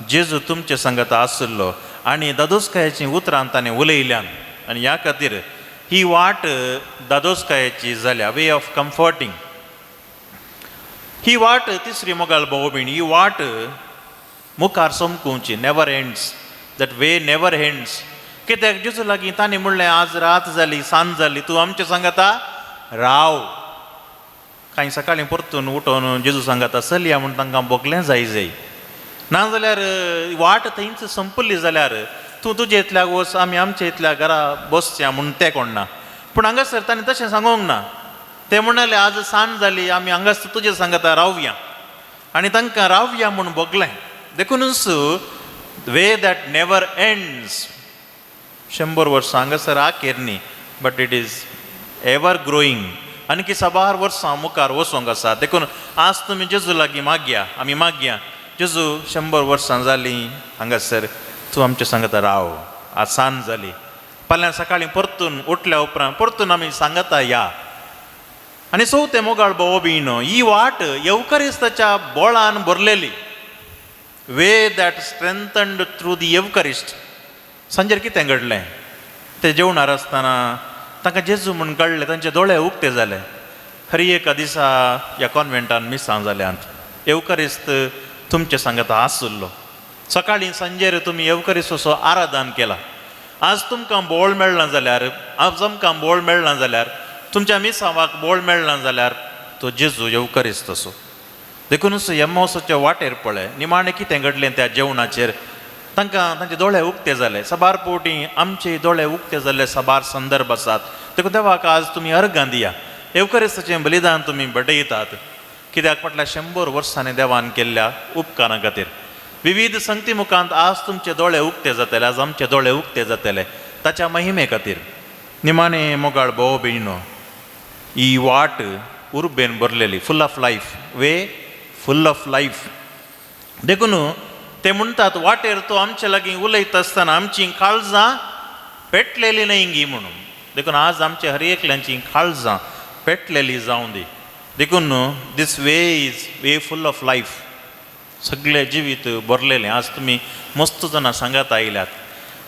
जेजू तुमचे सांगता आसलो आनी दादोसकायेचीं उतरां ताणें उलयल्यान आनी ह्या खातीर ही वाट दादोसकायेची जाल्या, वे ऑफ कम्फर्टींग. ही वाट तिसरी मोगाळ भाव भयण, ही वाट मुखार सोमकुची, never ends. That way never ends. कित्याक जेजू लागीं ताणें म्हणलें आज रात जाली, सांज जाली, तूं आमचें सांगता राव. कांय सकाळीं परतून उठोन जेजू सांगता चलया म्हूण तांकां भोगलें जाय. नाजाल्यार वाट थंयच संपली जाल्यार तूं तुजे इतल्याक वच, आमी आमच्या इतल्या घरा बसच्या म्हूण तें कोण ना. पूण हांगासर ताणें तशें सांगूंक ना. ते म्हणले आज सांज जाली, आमी हांगासर तुजे सांगता रावया. आनी तांकां रावया म्हूण भोगलें. देखूनच वे दॅट नेवर एंड्स. 100 वर्सां हांगासर आखेर न्ही, but it is ever growing. आनी साबार वर्सां मुखार वचोंक आसा. देखून आज तुमी जेजू लागीं मागया, आमी मागया, जेजू 100 वर्सां जालीं हांगासर, तूं आमचें सांगता राव. आज सांज जाली, फाल्यां सकाळीं परतून उठल्या उपरांत परतून आमी सांगता या. आनी चवथें मोगाळ भाव भयणो, ही वाट येवकारिस्ताच्या बोळान भरलेली. Way that strengthened through the Eucharist. सांजेर कितें घडलें? ते जेवणार आसतना तांकां जेजू म्हूण कळ्ळें, तांचे दोळे उक्ते जाले. हरी एका दिसा ह्या कॉन्वेंटान मिसां जाल्यांत येवकारिस्त तुमचे सांगता आसलो. सकाळीं सांजेर तुमी येवकारिस्ताचो आराधन केला. आज तुमकां बोळ मेळना जाल्यार, आज आमकां बोळ मेळना जाल्यार, तुमच्या मिसावाक बोळ मेळना जाल्यार तो जेजू येवकारिस्ताचो. देखूनच एम्माउसाच्या वाटेर पळय निमाणें कितें घडलें त्या जेवणाचेर. तांकां तांचे दोळे उक्ते जाले. साबार फावटी आमचे दोळे उक्ते जाल्ले साबार संदर्भ आसात. देखून देवाक आज तुमी अर्घां दिया. येवकारिस्ताचें बलिदान तुमी बडयतात. कित्याक फाटल्या 100 वर्सांनी देवान केल्ल्या उपकारा खातीर. विविध संगती मुखांत आज तुमचे दोळे उक्ते जातले, आज आमचे दोळे उक्ते जातले ताच्या महिमे खातीर. निमाणें मोगाळ भाव भयणो, ही वाट उर्बेन भरलेली, फुल of life. Way full of life. देखून ते म्हणटात वाटेर तो आमचे लागीं उलयता आसतना आमचीं काळजां पेटलेलीं न्हय गी म्हणून. देखून आज आमच्या हर एकल्यांची काळजां पेटलेलीं जावं दी. देखून this way is way full of life. सगळें जिवीत भरलेलें. आज तुमी मस्त जाणां सांगात आयल्यात.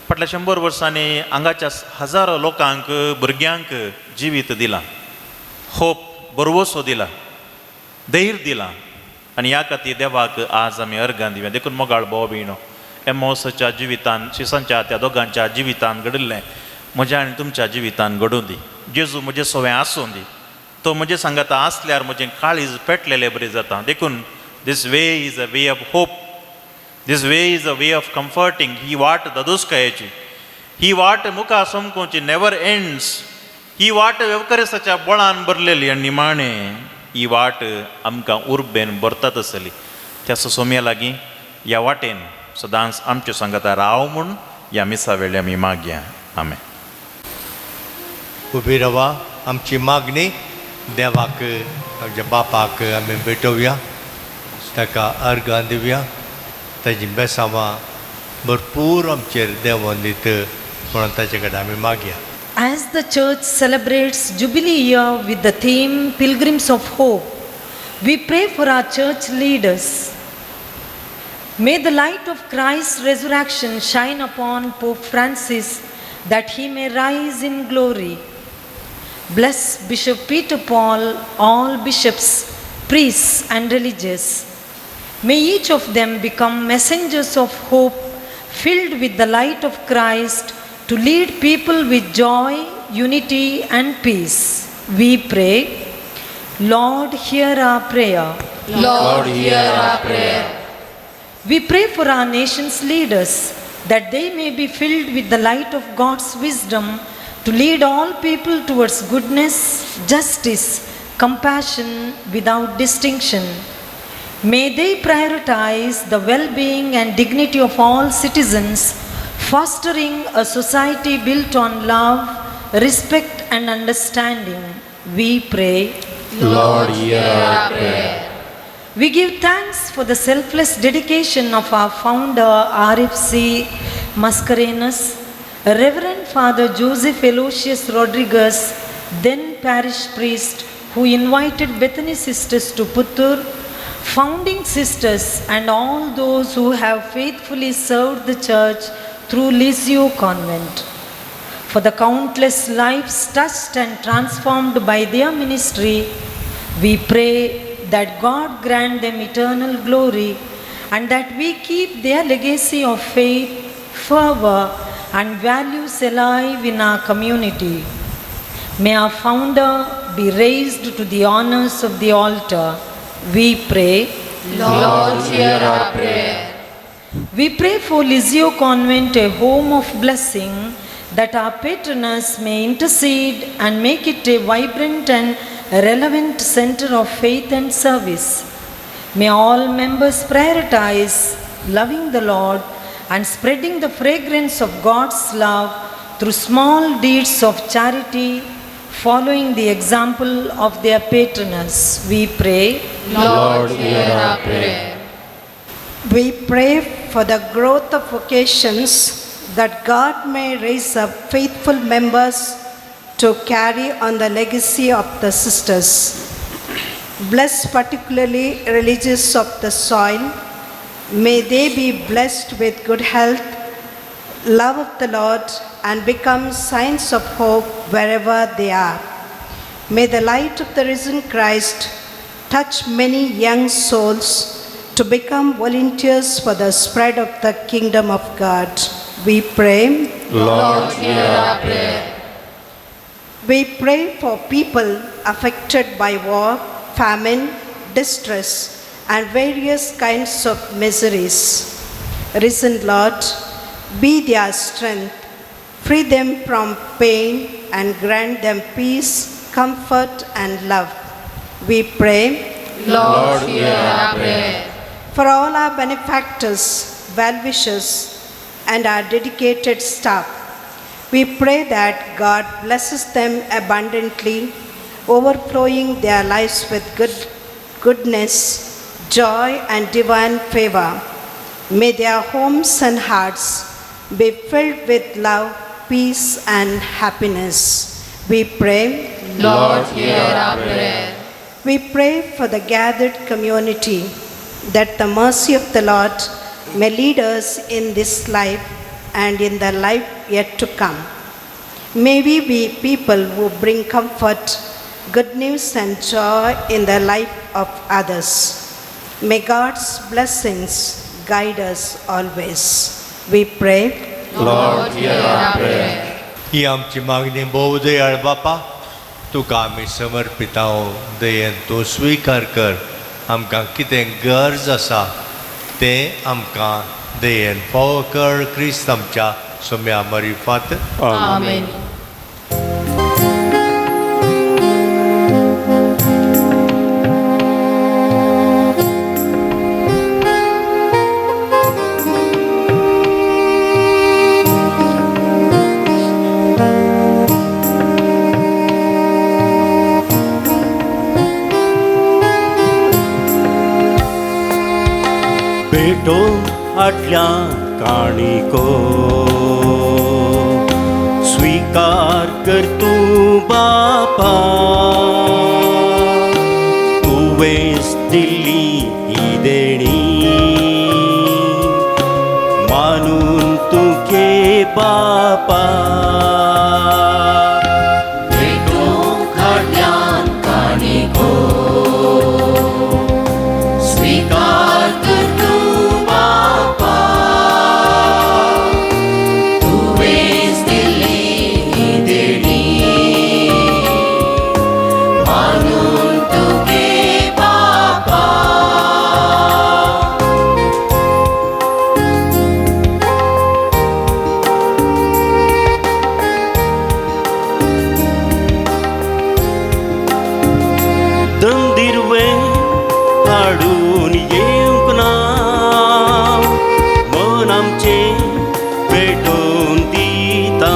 फाटल्या 100 वर्सांनी हांगाच्या हजारो लोकांक, भुरग्यांक जिवीत दिलां, होप, बरवसो दिला, धैर्य दिलां. आनी ह्या खातीर देवाक आज आमी अर्घां दिवया. देखून मोगाळ भाव भयणो, एम्माउसाच्या जिवितान, शिसांच्या त्या दोगांच्या जिवितान घडिल्लें म्हज्या आनी तुमच्या जिवितान घडोवन दी. जेजू म्हजें सवें आसूं दी. तो म्हजें सांगता आसल्यार म्हजें काळीज पेटलेलें बरें जाता. देखून this way is a way of hope. This way is a way of comforting. ही वाट दादोसकायेची, ही वाट मुखार सोमकुची, नेवर एंड्स. ही वाट येवकारिस्ताच्या बोळान भरलेली आनी निमाणें ही वाट आमकां उर्बेन भरतात आसली. त्या सोम्या लागीं ह्या वाटेन सदांच आमच्यो सांगता राव म्हूण ह्या मिसा वेळी आमी मागया. आमेन. उबी रावा. आमची मागणी देवाक, आमच्या बापाक आमी भेटोवया, ताका अर्घां दिवया. ताजी बेसांवां भरपूर आमचेर देवान दित म्हणून ताचे कडेन आमी मागया. As the church celebrates Jubilee year with the theme Pilgrims of Hope, we pray for our church leaders. May the light of Christ's resurrection shine upon Pope Francis that he may rise in glory. Bless Bishop Peter Paul, all bishops, priests and religious. May each of them become messengers of hope, filled with the light of Christ, to lead people with joy, unity and peace. We pray. Lord, hear our prayer. Lord, hear our prayer. We pray for our nation's leaders, that they may be filled with the light of God's wisdom to lead all people towards goodness, justice, compassion without distinction. May they prioritize the well-being and dignity of all citizens, fostering a society built on love, respect and understanding. We pray. Lord, hear our prayer. We give thanks for the selfless dedication of our founder, RFC Mascarenhas, Reverend Father Joseph Aloysius Rodriguez, then parish priest, who invited Bethany sisters to Puttur, founding sisters and all those who have faithfully served the church through Lizio Convent. For the countless lives touched and transformed by their ministry, we pray that God grant them eternal glory and that we keep their legacy of faith, fervor and values alive in our community. May our founder be raised to the honors of the altar. We pray. Lord, hear our prayer. We pray for Lizio Convent, a home of blessing, that our patroness may intercede and make it a vibrant and relevant center of faith and service. May all members prioritize loving the Lord and spreading the fragrance of God's love through small deeds of charity, following the example of their patroness. We pray. Lord, hear our prayer. We pray for the growth of vocations, that God may raise up faithful members to carry on the legacy of the sisters. Bless particularly religious of the soil. May they be blessed with good health, love of the Lord, and become signs of hope wherever they are. May the light of the risen Christ touch many young souls to become volunteers for the spread of the kingdom of God. We pray. Lord, hear our prayer. We pray for people affected by war, famine, distress, and various kinds of miseries. Risen Lord, be their strength, free them from pain, and grant them peace, comfort, and love. We pray. Lord, hear our prayer. For all our benefactors, well-wishers, and our dedicated staff, we pray that God blesses them abundantly, overflowing their lives with goodness, joy, and divine favor. May their homes and hearts be filled with love, peace, and happiness. We pray. Lord, hear our prayer. We pray for the gathered community, that the mercy of the Lord may lead us in this life and in the life yet to come. May we be people who bring comfort, good news and joy in the life of others. May God's blessings guide us always. We pray. Lord, hear our prayer. ही आमची मागणी भोव दयाळ बापा, तुका आमी समर्पित हांव दयेन तूं स्विकार कर. आमकां कितें गरज आसा तें आमकां दयेन फावो कर. क्रिस्त आमच्या सोम्या मरिफात. Amen. भेटो आटल्या काणिको स्वीकार स्वीकार कर तू बापा, तुवेच दिली ही देणी, मानून तुके बापा. स्वीकार कर तू बापा, तुवेच दिली ही देणी, मानून तुके बापा. दंदिरवे हाडून येऊक ना, मन आमचे पेटोवन दिता.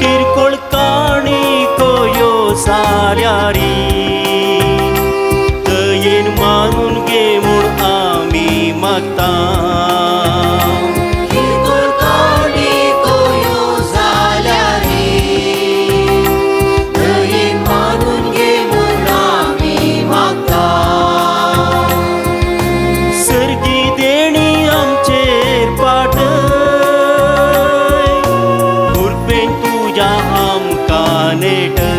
किरकोळ काणी कोयो साल्यारी, दयेन मानून घे म्हूण आमी मागता. सर्गी देणी आमचेर पाटय, मुरपेन तुज्या आमकां नेटय.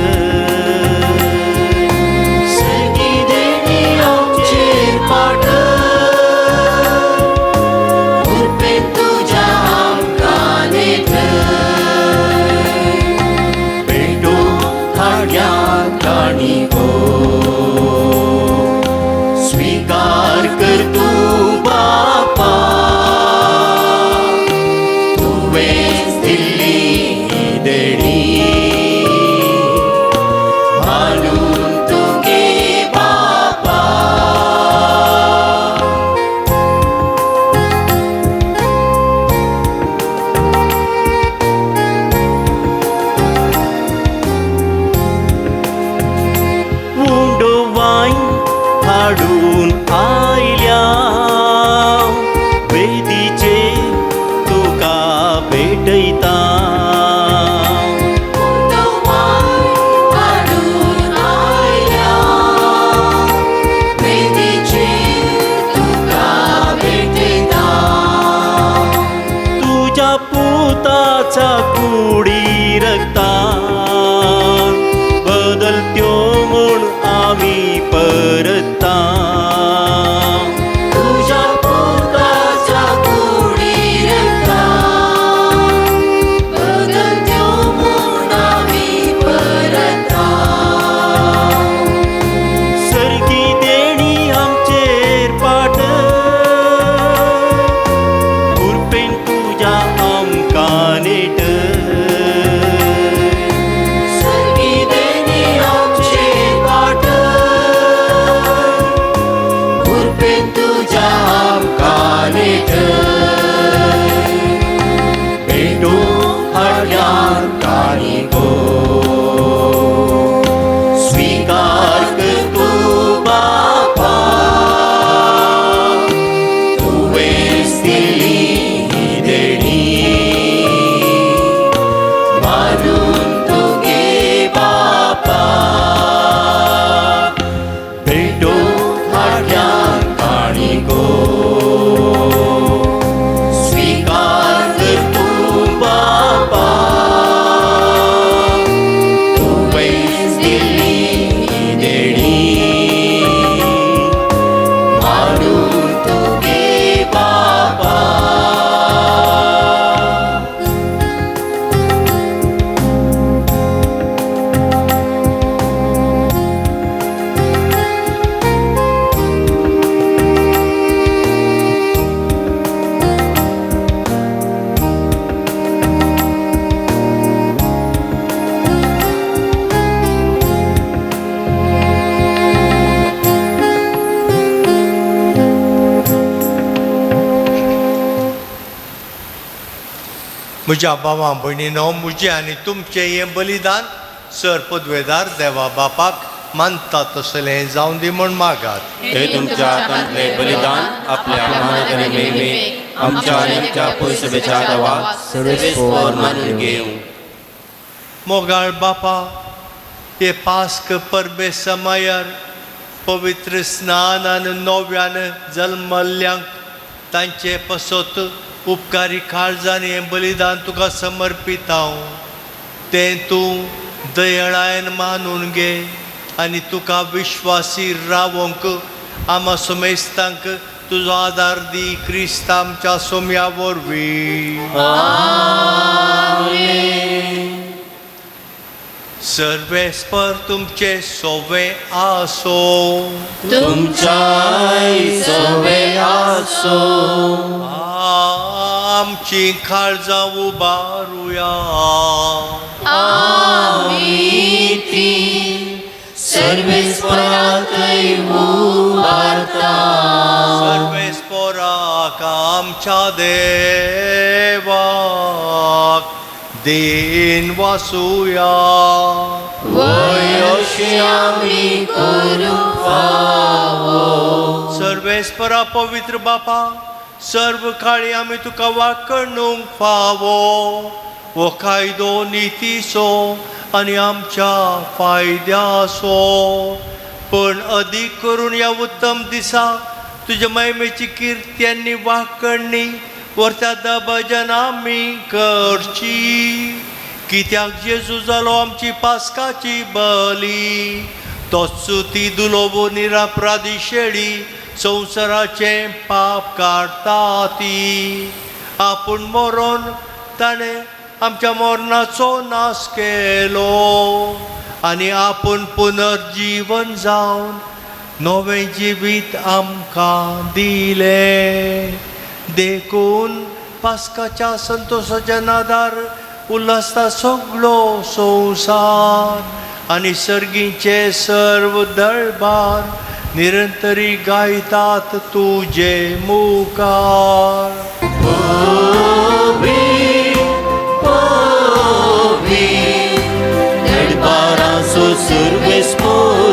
सर्गी देणी आमचेर पाटय, मुरपेन तुज्या आमकां नेटय. भेटो हाड्याक काणिको, स्वीकार कर तू बापा, तुवेच दिली ही देणी, मानून तुके बापा. उंडो वाईन हाडून आयल्या, वेदीचे तुका भेटयता. तुझ्या पुताचा कुडी रक्तान बदलत्यो म्हूण आमी परता. तुझ्या पुताचा कुडी रक्तान बदलत्यो म्हूण आमी परता. सर्गी देणी आमचेर पाटय, उरपेन तुज्या आमकां नेटय. सर्गी देणी आमचेर पाटय, उरपेन तुज्या आमकां नेटय. भेटो हाड्याक काणिको, स्वीकार कर तू बापा, तुवेच दिली ही देणी, मानून तुके बापा. भेटो हाड्याक काणिको, स्वीकार कर तू बापा, तुवेच दिली ही देणी, मानून तुके बापा. म्हज्या भावां भयणीनो, म्हजें आनी तुमचें हें बलिदान सर पदवेदार देवा बापाक मानता तसलें जावं दी म्हूण मागात. हे तुमच्या हातांतले बलिदान आपल्या मानक आनी मेमेक आमच्या आनी आमच्या पुराय सभेच्या आदारात सर्वेस्पोर मानून घेवं. मोगाळ बापा, हे पास्क परबे समयार पवित्र स्नान आनी नव्यान जल्मल्ल्यांक तांचे पसत उपकारी काळजान हें बलिदान तुका समर्पीत हांव. तें तूं दयेळायेन मानून घे आनी तुका विश्वासी रावोंक आमा समेस्तांक तुजो आदार दी. क्रिस्त आमच्या सोम्या वरवीं. सर्वेस्पर तुमचे सोवे आसो. तुमच्याय सोवे आसो. आमची काळजां उबारुया. सर्वेस्पराकय उबारता. सर्वेस्पराक आमच्या देवाक देन वासुया. वयशी आमी करूंक फावो. सर्वेस्परा पवित्र बापा, सर्व काळी आमी तुका वाकणूंक फावो. वो कायदो नितीसो आनी आमच्या फायद्याचो, पण अदीक करून ह्या उत्तम दिसा तुज्या महिमेची किर्त्यांनी वाकणणी वर्ता भजन आमी करची. कित्याक जेजू जालो आमची पास्काची बली. तोच ती दुलोबो निरापराधी शेळी संवसाराचे पाप काडटा ती. आपूण मरोन ताणें आमच्या मरणाचो नाश केलो आनी आपूण पुनर्जीवन जावन नवें जिवीत आमकां दिलें. देखून पास्काच्या संतोशाच्या नादार उल्हासता सगळो संवसार आनी सर्गीचे सर्व दळबार निरंतरी गायतात तुजे मुखार. सर्वेस्पोर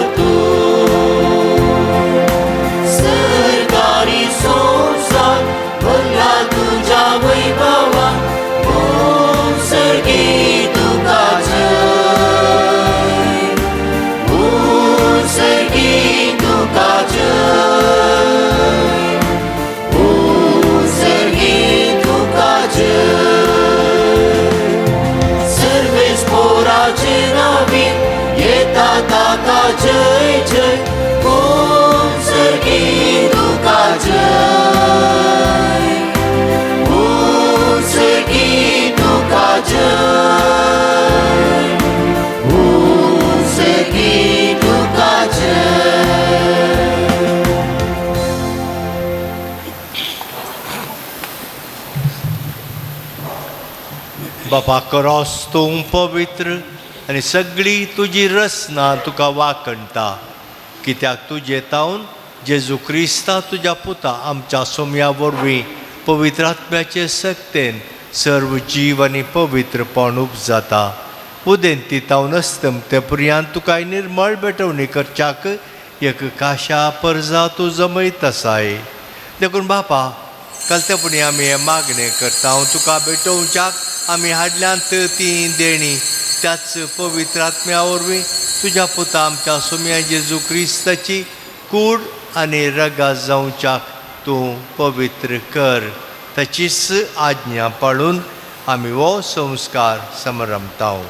सरकारी संसार भरला तुझ्या वैभवा. ओम सर्गी तुका जय. ओम सर्गी तुका जय. ओम सर्गी तुका जय. सर्वेस्पोराचे नावी येता ताका जय जय. ओम सर्गी तुका जय. ओम सर्गी तुका जय. ओम सर्गी तुका जय. बापा क्रॉस तूं पवित्र आनी सगळी तुजी रचना तुका वाकणटा. कित्याक तुजे तावन जेजू क्रिस्ता तुज्या पुता आमच्या सोम्या वरवीं पवित्र आत्म्याचे सक्तेन सर्व जीव आनी पवित्रपण उपजाता. उदेंती तावन अस्तम ते पर्यंत तुका निर्मळ बेटवणी करच्याक एक काशा परजा तूं जमयत आसाय. देखून बापा, कलतेपणी आमी हें मागणें करता. हांव तुका बेटोवच्याक आमी हाडल्यांत ती देणी त्याच पवित्र आत्म्या वरवीं तुज्या पुता आमच्या सोम्या जेजू क्रिस्ताची कूड आनी रगा जावच्याक तूं पवित्र कर. ताचीच आज्ञा पाळून आमी हो संस्कार समरमताव.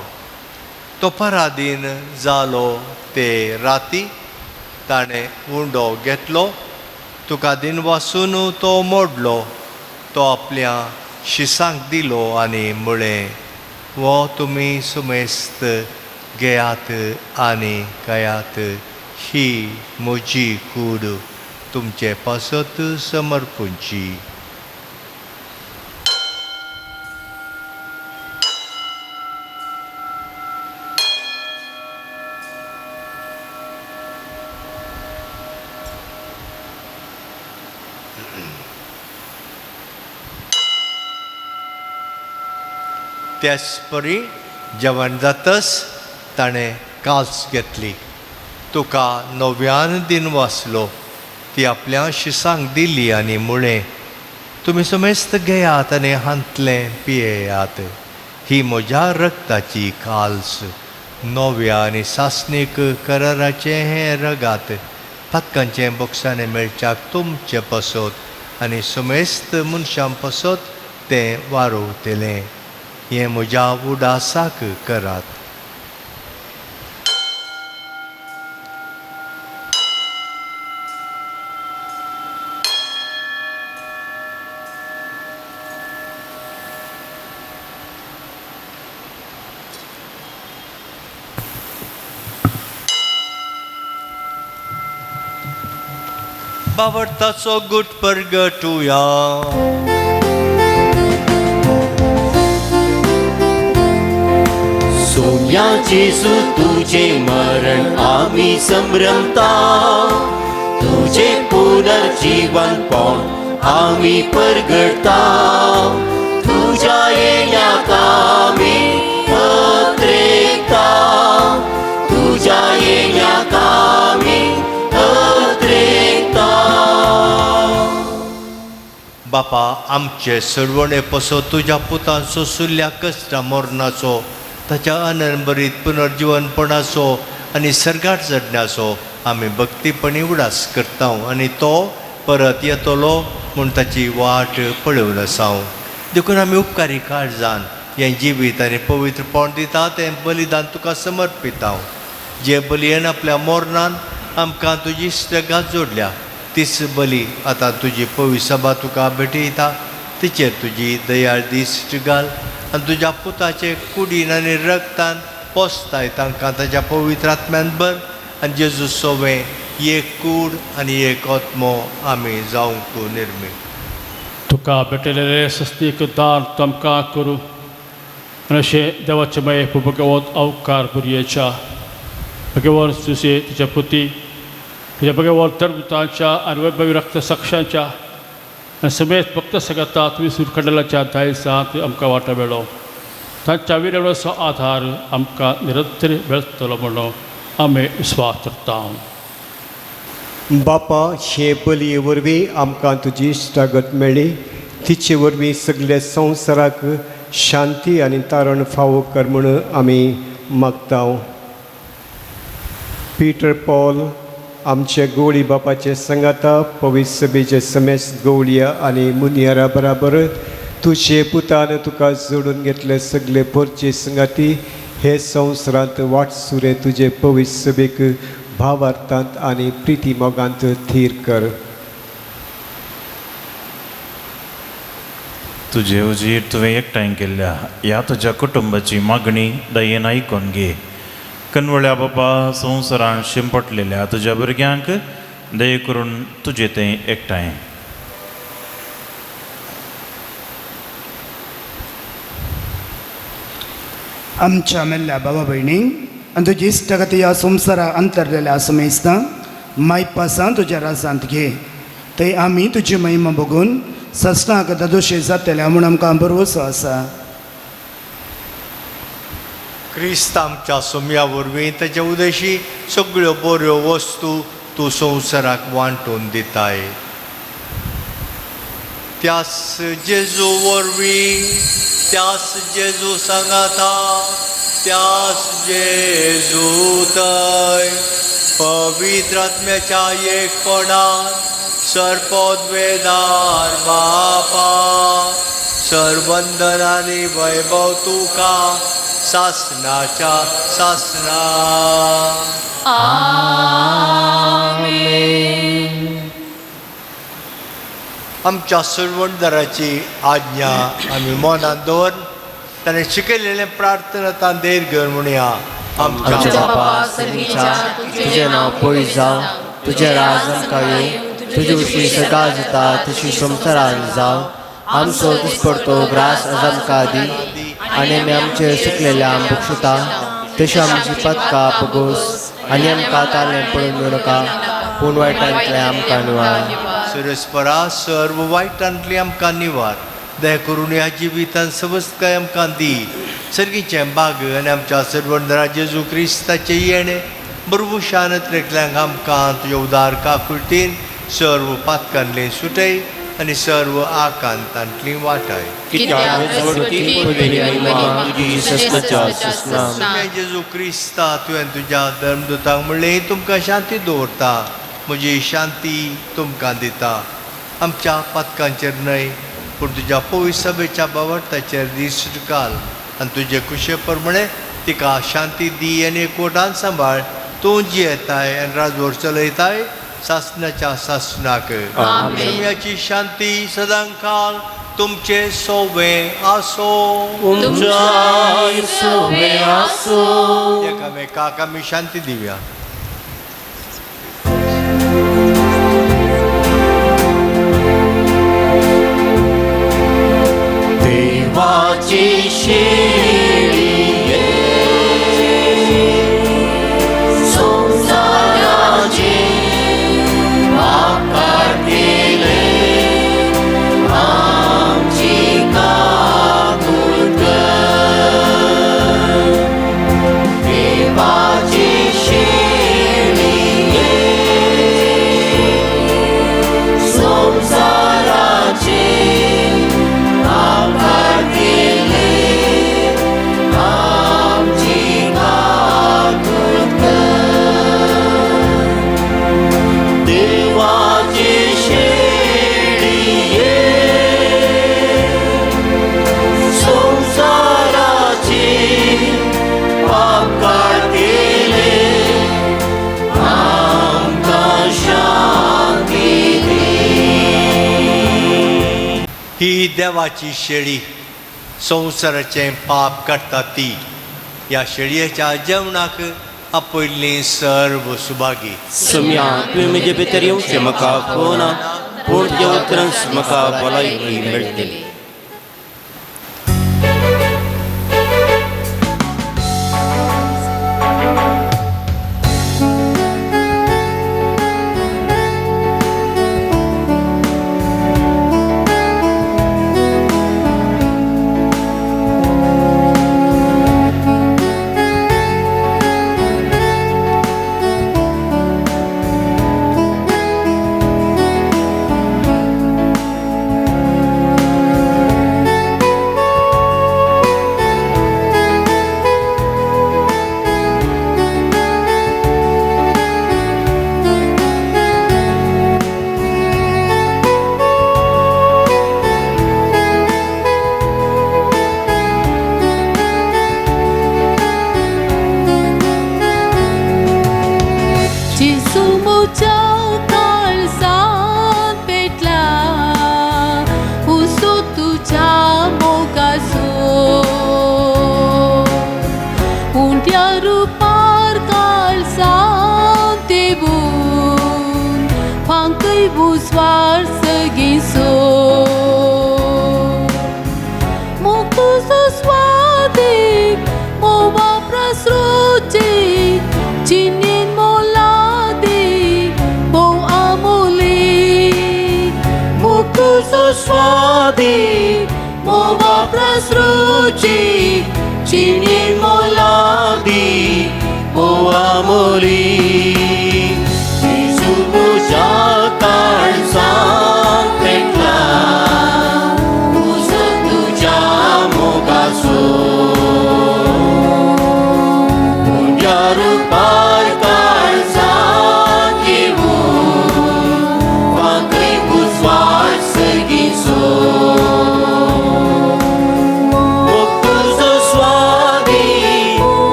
तो पराधीन जालो ते राती ताणें उंडो घेतलो. तुका दिन वासून तो मोडलो. तो आपल्या शिसांक दिलो आनी म्हळें, वो तुमी सुमेस्त घेयात आनी खायात. ही म्हजी कूड तुमचे पासत समर्पूंची. त्याच परी जेवण जातस ताणें काल्स घेतली तुका नव्यान दिन वाचलो ती आपल्या शिसांक दिली आनी म्हळें तुमी समेस्त घेयात आनी हांतलें पियेयात ही म्हज्या रक्ताची काल्स नव्या आनी सासणीक कराराचें हें रगात पातकांचें बोक्सांनी मेळच्याक तुमचें पसत आनी समेस्त मनशां पसत तें वारोवतलें हें म्हज्या उडासाक करात. बावडताचो गुट परगटुया. सोम्या जेजू तुझे मरण आम्ही संभ्रमता तुझे पुनर्जीवनपण आम्ही परगटता तुझ्या येण्याक आम्ही अत्रेकता तुझ्या येण्याक आम्ही अत्रेकता. बापा आमचे सर्वणे पसो तुज्या पुतांचो सुल्या कश्टा मरणाचो ताच्या अनंतरीत पुनर्जीवनपणाचो आनी सर्गाट चडण्याचो आमी भक्तीपणी उडास करता आनी तो परत येतलो म्हूण ताची वाट पळोवन आसा. देखून आमी उपकारी काळजान हें जिवीत आनी पवित्रपण दिता तें बलिदान तुका समर्पिता. जे बलयेन आपल्या मरणान आमकां तुजी इश्टगात जोडल्या तीच बली आतां तुजी पवित्र सभा तुका भेटयता तिचेर तुजी दयाळ दिश्ट घाल आनी तुज्या पुताचे कुडीन आनी रगतान पोसताय तांकां ताच्या पवित्र आत्म्यान भर आनी जेजू सोवें एक कूड आनी एक आत्मो आमी जावंक तूं निर्मी. तुका भेटलेले सस्तीक दान तमकां करूं आनी अशें देवाचे माये भगवत अवकार बुरयेच्या भगवत तुजे तुज्या पुती तुज्या भगवत धर्मतांच्या आनी वैभवी रक्त साक्षांच्या आनी समेत भक्त सगता तुमी सुरखंडलाच्या दायजांत आमकां वांटो मेळ्ळो तांच्या विरवळसो आधार आमकां निरंतर मेळटलो म्हणून आमी विस्वास करता. बापा हे बलये वरवीं आमकां तुजी इश्टागत मेळ्ळी तिचे वरवीं सगळे संवसाराक शांती आनी तारण फावो कर म्हणून आमी मागता. पीटर पॉल आमचे गवळी बापाचे संगाता पवित्र सभेचे समेस्त गवळ्या आनी मुनियारा बराबर तुजे पुतान तुका जोडून घेतले सगळे पोरचे संगाती हे संवसारांत वाटसुरे तुजे पवित्र सभेक भावार्थांत आनी प्रिती मोगांत थीर कर. तुजे उजीर तुवें एकठांय केल्ल्या ह्या तुज्या कुटुंबाची मागणी दयेन आयकून घे. कनवळ्या बाबा संवसारांत शिंपटलेल्या तुज्या भुरग्यांक दये करून तुजें तें एकठांय. आमच्या मेल्ल्या बाबा भयणींक आनी तुजी इश्टगती ह्या संवसाराक अंतरलेल्या समेस्तां मायपासां तुज्या राजांत घे. थंय आमी तुजी महिमा बघून सस्तांक दादोशे जातल्या म्हूण आमकां भरवोसो आसा. क्रिस्त आमच्या सोम्या वरवीं ताच्या उदेशी सगळ्यो बऱ्यो वस्तू तूं संवसाराक वांटून दिताय. त्याच जेजू वरवीं त्याच जेजू सांगाता त्याच जेजू थंय पवित्र आत्म्याच्या एकपणान सर्पोद्वेदार बापा सर्वंदन आनी वैभव तुका सासनाच्या सासना. आमच्या सर्वंदराची आज्ञा आमी मनांत दवरून ताणें शिकयलेलें प्रार्थना देर घेवन म्हणया. आमच्या बापा सगळीच्या तुझे नांव पळय जावं तुझे राज आमकां येवं तुजे उशी सदां जाता तशी संवसारांत जावं. आमचो दिसपडटो ग्रास आज आमकां दी आनी आमी आमचे सुकलेल्या बक्षुता तशी आमची पदकां पगोस आनी आमकां ताळें पळोवन घेवं नाका पूण वायटांतलें आमकां निवार. सरस्परा सर्व वायटांतली आमकां निवार. दया करून ह्या जिवितांत समस्त काय आमकां दी सर्गीचें बाग आनी आमच्या सर्वंदरा जेजू क्रिस्ताचे येणे बरोबर शानतलेंतल्यान आमकां तुज्या उदार काकुळटीन सर्व पातकांतली सुटय आनी सर्व आकांतांतली वाटाय. जेजू क्रिस्ता तुवें तुज्या धर्मदुतांक म्हणलें तुमकां शांती दवरता, म्हजी शांती तुमकां दिता. आमच्या पातकांचेर न्हय पूण तुज्या पवित्र सभेच्या बावटाचेर दिश्ट घाल आनी तुजे कुशे प्रमाणे तिका शांती दी आनी एकवटान सांबाळ. तूं जियेताय आनी राजवट चलयताय सासणाच्या सासणाक. तुमची शांती सदां काल तुमचे सोबे आसो. एकामेकाक आमी शांती दिवया. देवाची शेळी संसाराचे आकारले आमची काकूळट. देवाची शेळी संसाराचे ही देवाची शेळी संवसाराचें पाप काडटा ती. ह्या शेळयेच्या जेवणाक आपयल्ली सर्व सुभागी. सम्या तुवें म्हजे भितर येवचें म्हाका पळोवना पूण तुज्या उतरांत म्हाका भलायकी मेळटली.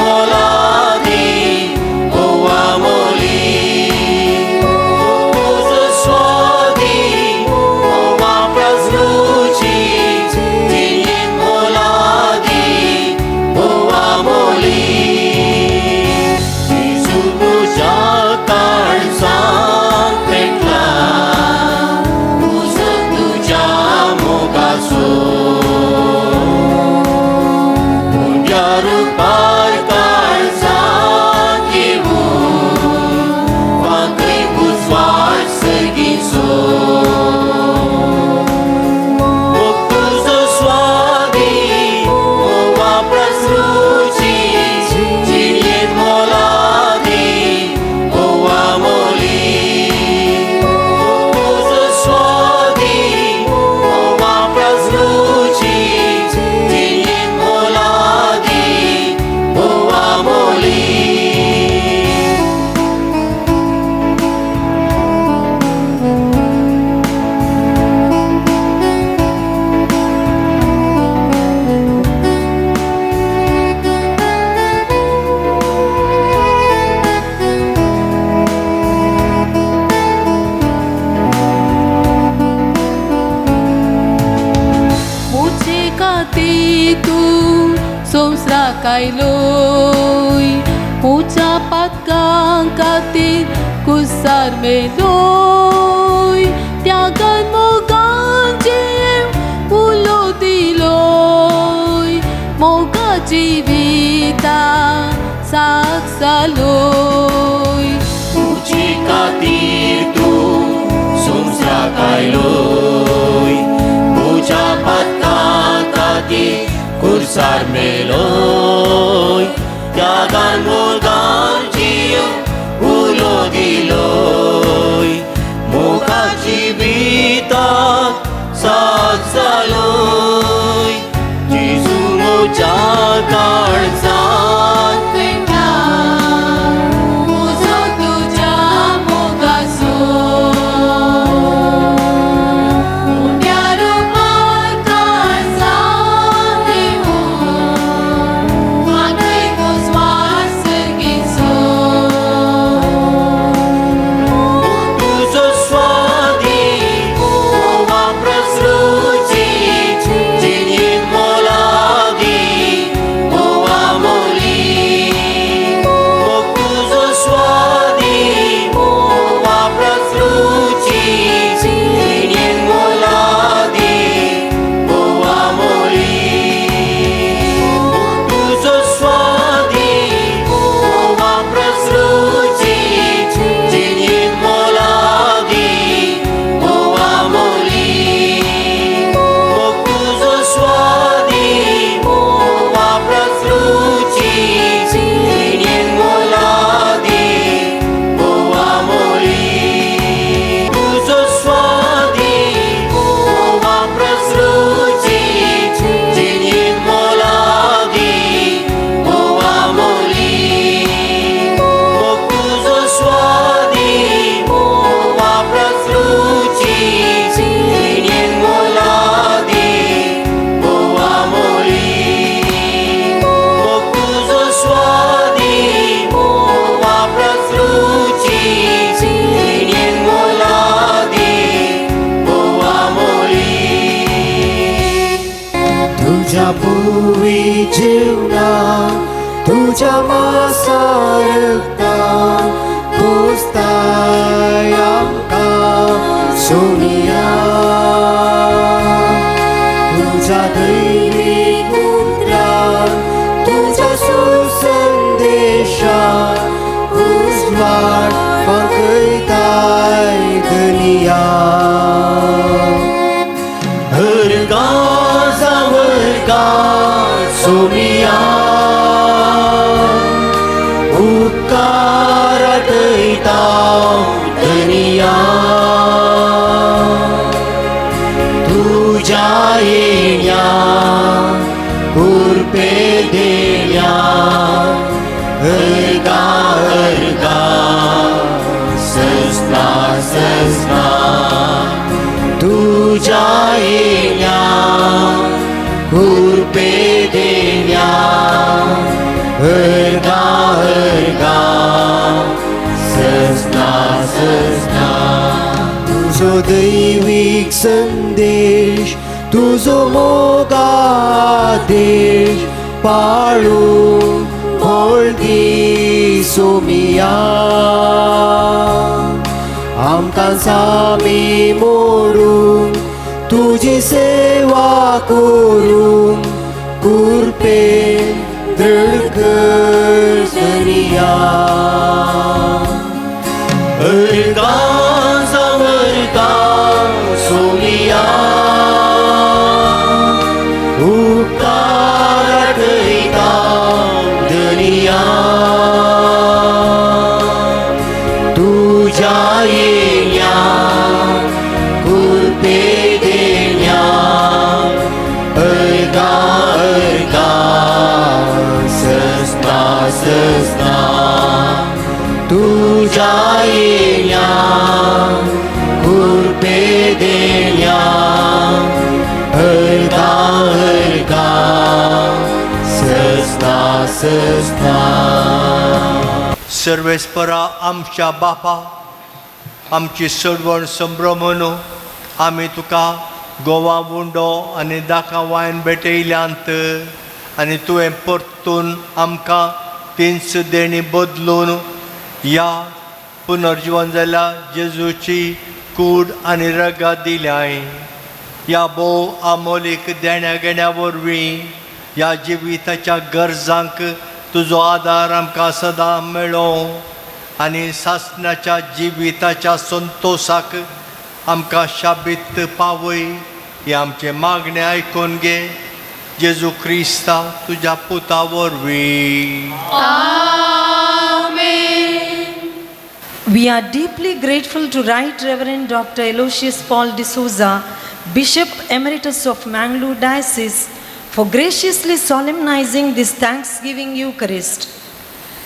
Mola di, oh amoli. कायलोय पोचा पातकां खातीर कुसार मेलोय त्यागान मोगांचे उलो दिलोय मोगाची विता साक जालोय तुझे खातीर तूं संवसार कायलोय तुझ्या पातकां खातीर कुसार मेलोय त्यागान मोगान जीव उलो दिलोय मोगाची बिताक साक जालोय जेजू मोच्या काळजांत मुजो तुझ्या मोगाचो उंड्या रुपार काळजांत येवून मातयेचो स्वास सर्गेचो तुझो स्वादी मोगा प्रसृती जिणेक मोलादी मोगा मोली मोग तुझो स्वादी मोगा प्रसृती जिणेक मोलादी मोगा मोली तुझो स्वादी मोगा प्रसृती जिणेक मोलादी मोगा मोली मोग तुझो स्वादी मोगा प्रसृती जिणेक मोलादी मोगा मोली तुझो स्वादी मोगा प्रसृती जिणेक मोलादी मोगा मोली मोग तुझो स्वादी मोगा प्रसृती जिणेक मोलादी मोगा मोली मोग तुझो स्वादी मोगा प्रसृती जिणेक मोलादी मोगा मोली तुझ्या पूर्वी जीवनात तुझ्या मासारता पोसताय आमकां सोनिया तुझ्या दैवीक मुद्रान तुझ्या सुसंदेशान उजवाड पाकयताय दुनिया हर गांव जावर गांव सोमिया उपकार आठयता दुनिया तुझ्या येण्या कुरपे देण्या हर गांव सजना सजना तुझ्या येण्या कुरपे देण्या हर गांव सजना सजना तुझो दैवीक संदेश तुझो मोगादेश पाळून व्हडली सोमिया आमकां सामी मोडून तुजी सेवा करून कुरपे दृढ कर दुनिया गांव जावर गांव सोमिया उपकार आठयता दुनिया तुझ्या येण्या कुरपे देण्या सजना सजना तुझ्या येण्या कुरपे देण्या सजना सजना सर्वेस्परा आमच्या बापा आमची सडवण संभ्रमून आमी तुका गोवा बुंडो आनी दाका वायन भेटयल्यांत आनी तुवें परतून आमकां तीच देणी बदलून ह्या पुनर्जीवन जाल्या जेजूची कूड आनी रगां दिल्याय. ह्या भोव आमोलीक देण्या घेण्या वरवीं ह्या जिविताच्या गरजांक तुजो आदार आमकां सदां मेळो आनी सासणाच्या जिविताच्या संतोशाक आमकां शाबीत पावय. हे आमचे मागणे आयकून घे जेजू क्रिस्ता तुज्या पुता वरवीं. We are deeply grateful to Right Reverend Dr. Aloysius Paul D'Souza, Bishop Emeritus of Mangalore Diocese, for graciously solemnizing this Thanksgiving Eucharist.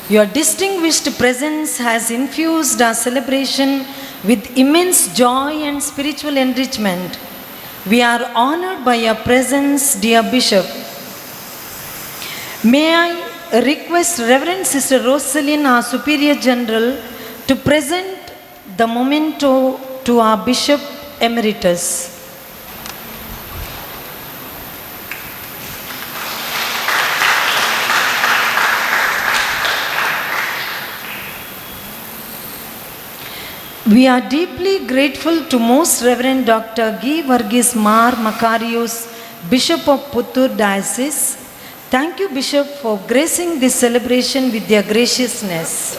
Your distinguished presence has infused our celebration with immense joy and spiritual enrichment. We are honored by your presence, dear Bishop. May I request Reverend Sister Rosaline, our Superior General, to present the memento to our Bishop Emeritus. We are deeply grateful to Most Reverend Dr. Guy Varghese Mar Macarius, Bishop of Puttur Diocese. Thank you, Bishop, for gracing this celebration with your graciousness.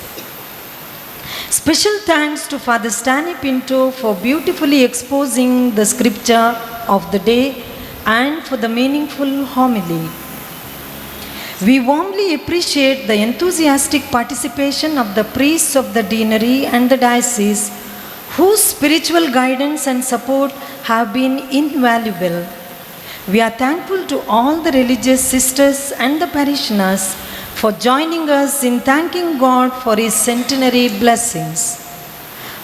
Special thanks to Father Stanley Pinto for beautifully exposing the scripture of the day and for the meaningful homily. We warmly appreciate the enthusiastic participation of the priests of the deanery and the diocese, whose spiritual guidance and support have been invaluable. We are thankful to all the religious sisters and the parishioners for joining us in thanking God for His centenary blessings.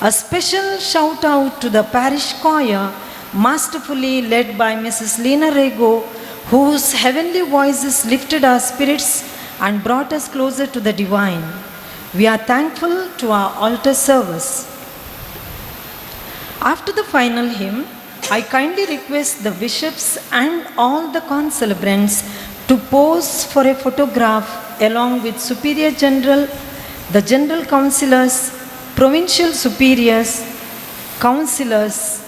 A special shout out to the parish choir, masterfully led by Mrs. Lena Rego, whose heavenly voices lifted our spirits and brought us closer to the divine. We are thankful to our altar service. After the final hymn, I kindly request the bishops and all the concelebrants to pose for a photograph along with Superior General, the General Councillors, Provincial Superiors, Councillors,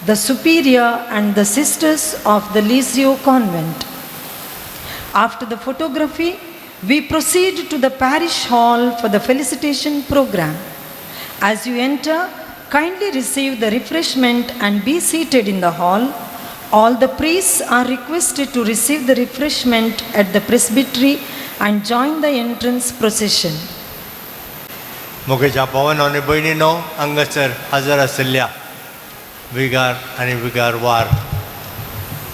the Superior and the Sisters of the Lizio Convent. After the photography, we proceed to the parish hall for the felicitation program. As you enter, kindly receive the refreshment and be seated in the hall. All the priests are requested to receive the refreshment at the presbytery and join the entrance procession. मोगेच्या भावांनो आनी भयणींनो, हांगासर हजर आशिल्ल्या विगार आनी विगारवार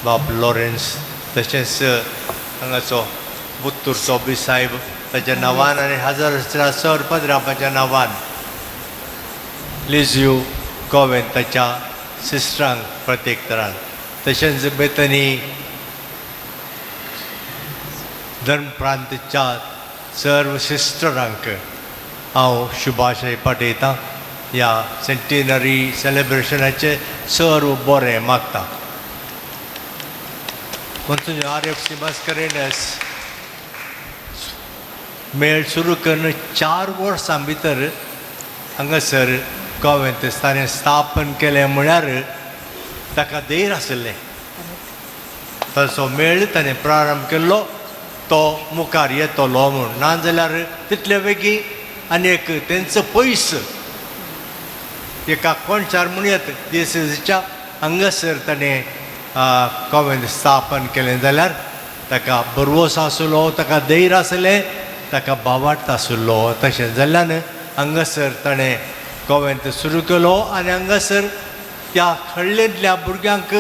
बाब Lawrence, तशेंच हांगाचो पुत्तूरचो बिसायब ताच्या नांवान आनी हजर आशिल्ल्या सर पदरापाच्या नांवान लिझ्यू कॉवेंताच्या सिस्टरांक प्रत्येक तरान, तशेंच बेतनी धर्मप्रांतच्या सर्व सिस्टरांक हांव शुभाशय पाठयतां. ह्या सेंटिनरी सेलेब्रेशनाचे सर्व बरें मागता. म्हणून RFC मस्करेनस मेळ सुरू करून 4 वर्सां भितर हांगासर कॉवेंत ताणें स्थापन केलें म्हळ्यार ताका देर आशिल्लें. तसो मेळ ताणें प्रारंभ केल्लो तो मुखार येतलो म्हूण, नाजाल्यार तितले बेगीन आनीक तेंचो पयस एका कोणशार म्हणयत देसाच्या हांगासर ताणें कॉवेंत स्थापन केलें जाल्यार ताका बरवोस आसलो, ताका धैर्य आसलें, ताका बावार्थ आसलो. तशें जाल्ल्यान हांगासर ताणें कॉवेंत सुरू केलो आनी हांगासर त्या खडलेंतल्या भुरग्यांक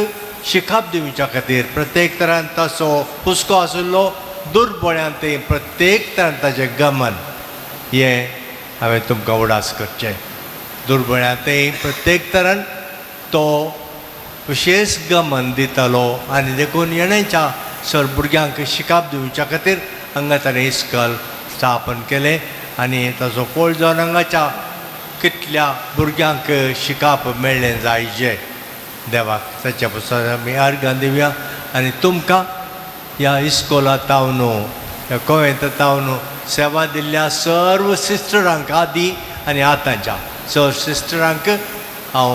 शिकप दिवच्या खातीर प्रत्येक तरान ताचो हुस्को आशिल्लो. दुर्बळ्यांतय प्रत्येक तरान ताचें गमन हें हांवें तुमकां उडास करचें. दुर्बळ्यांतय प्रत्येक तरान तो विशेश गमन दितालो आनी देखून येण्याच्या सर भुरग्यांक शिकप दिवच्या खातीर हांगा ताणें इस्कॉल स्थापन केलें आनी ताचो फळ जावन हांगाच्या कितल्या भुरग्यांक शिकप मेळ्ळें जायजें. देवाक ताच्या पासून आमी अर्गां दिवया आनी तुमकां ह्या इस्कोला तावनो ह्या गोंयांत तावनो सेवा दिल्ल्या सर्व सिस्टरांक आदी आनी आतांच्या सर्व सिस्टरांक हांव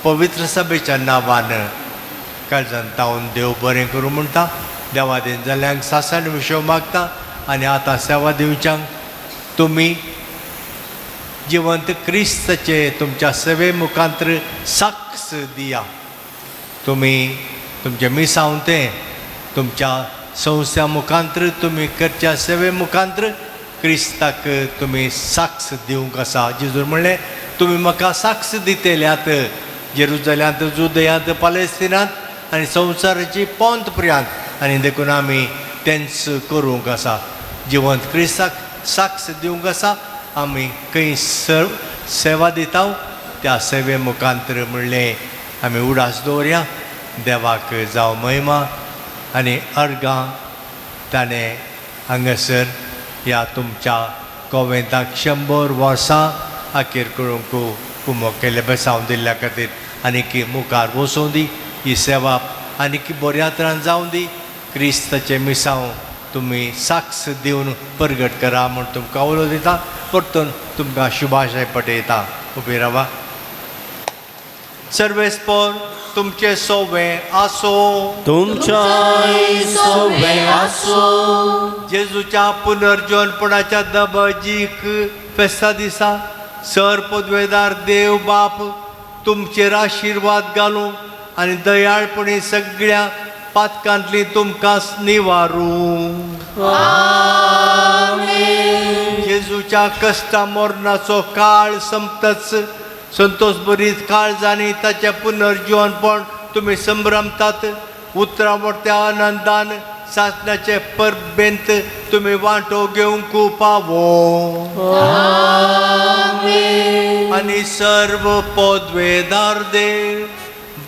पवित्र सभेच्या नांवान काळजान तावन देव बरें करूं म्हणटा. देवा दिन जाल्यांक सासण विशव मागता आनी आतां सेवा दिवच्यांक तुमी जिवंत क्रिस्ताचे तुमच्या सेवे मुखांतर साक्ष दिया. तुमी तुमचे मिसांवतें तुमच्या संस्था मुखांतर तुमी करच्या सेवे मुखांतर क्रिस्ताक तुमी साक्ष दिवंक आसा. जेजून म्हणलें तुमी म्हाका साक्ष दितेल्यात जेरुसलेमांत जुदयांत पालेस्तिनांत आनी संवसाराची पोंत पर्यंत आनी देखून आमी तेंच करूंक आसा. जिवंत क्रिस्ताक साक्ष दिवंक आसा. आमी खंय सेवा दिता त्या सेवे मुखांतर म्हणलें आमी उडास दवरया. देवाक जावं महिमा आनी अर्गां ताणें हांगासर ह्या तुमच्या कॉवेंताक 100 वर्सां आखेर करूंक कुमो केले बेसांव दिल्ल्या खातीर आनीक मुखार वचूं दी. ही सेवा आनीक बऱ्या तरान जावं दी. क्रिस्ताचे मिसांव तुमी साक्ष दिवन परगट करा म्हूण तुमकां कवलो दिता. परतून तुमकां शुभाशय पटयता. उबी रावा. सर्वेस्पर तुमचे सोवें आसो. तुमचें सोवें आसो. जेजूच्या पुनर्जन्मपणाच्या दबाजीक फेस्ता दिसा सर पदवेदार देव बाप तुमचेर आशिर्वाद घालूं आनी दयाळपणी सगळ्या पातकांतली तुमकां निवारूं. जेजूच्या कश्टा मरणाचो काळ संपतच संतोष भरीत काळजांनी ताचें पुनर्जीवनपण तुमी संभ्रमतात. उतरावरत्या आनंदान सासणाचे परबेंत तुमी वांटो घेवंक पावो. आनी सर्व पदवेदार देव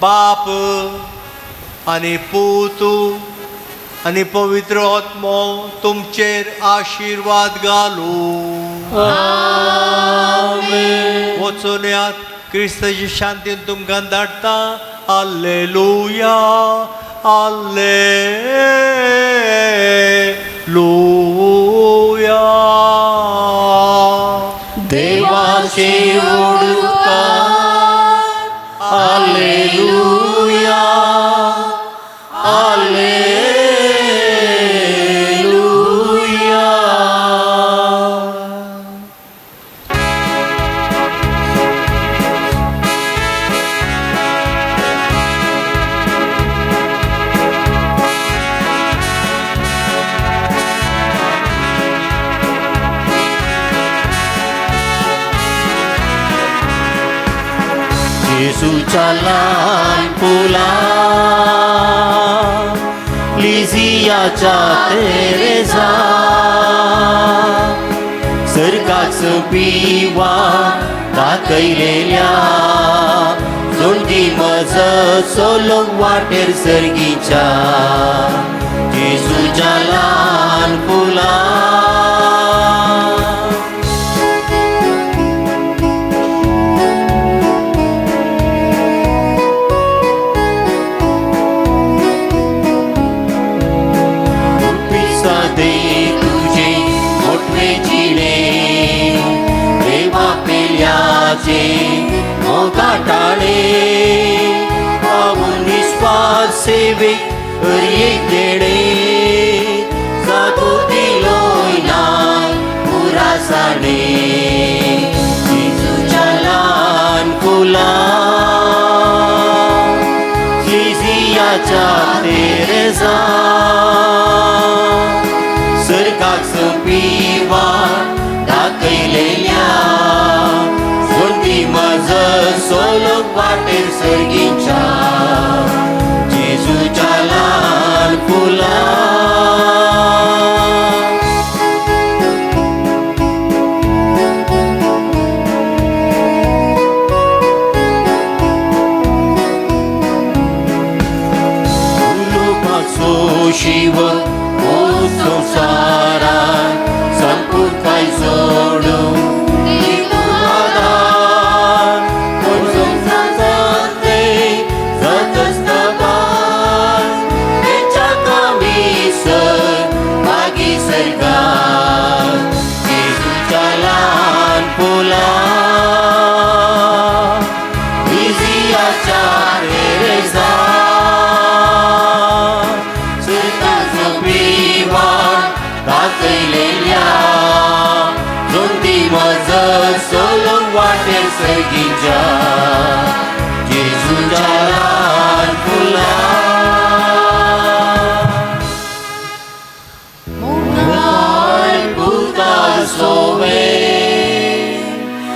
बाप आनी पूत आनी पवित्र आत्मो तुमचेर आशिर्वाद घालूं. वचून यात. क्रिस्ताची शांतीन तुमकां धाडटा. Hallelujah hallelujah. देवाचे उडकार. Hallelujah hallelujah. जेजूच्या ल्हान फुला लिझियाच्या तेरेजा सर्गाच पिवा दाखयलेल्या जोंडी मज सोलोक वाटेर सर्गीच्या जेजूच्या ल्हान फुला. मोगाटाळे पावून निस्वार सेवेक हरयेक देणे जागो दिलोय नाय पुरासाणे. जेजूच्या ल्हान फुला लिझियाच्या तेरेजा सर्गाक सोपिवा दाखयलेल्या मज सोलोक वाटेर सर्गीच्या जेजूच्या ल्हान फुला. उलोवपाचो शिव हो संवसारांत संपूर्ण सोडून so सुयाच्या तेरेसा सुरताचो पिवाण दाखयलेल्या जोंती मजत सोलूंक वाटेर सर्गीच्या जेजूच्या ल्हान फुलां सोवे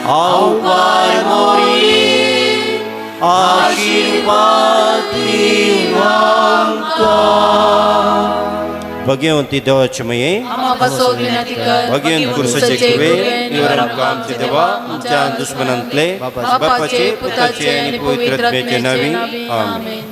अवकार मोरी आशीर्वाद भगवंती देवाचे मये भगवंत कुर्साचे कुवे निवरण आमचे देवा आमच्या दुश्मनांतले बापाचे पुताचे आणि पवित्र आत्म्याचे नावी आमेन.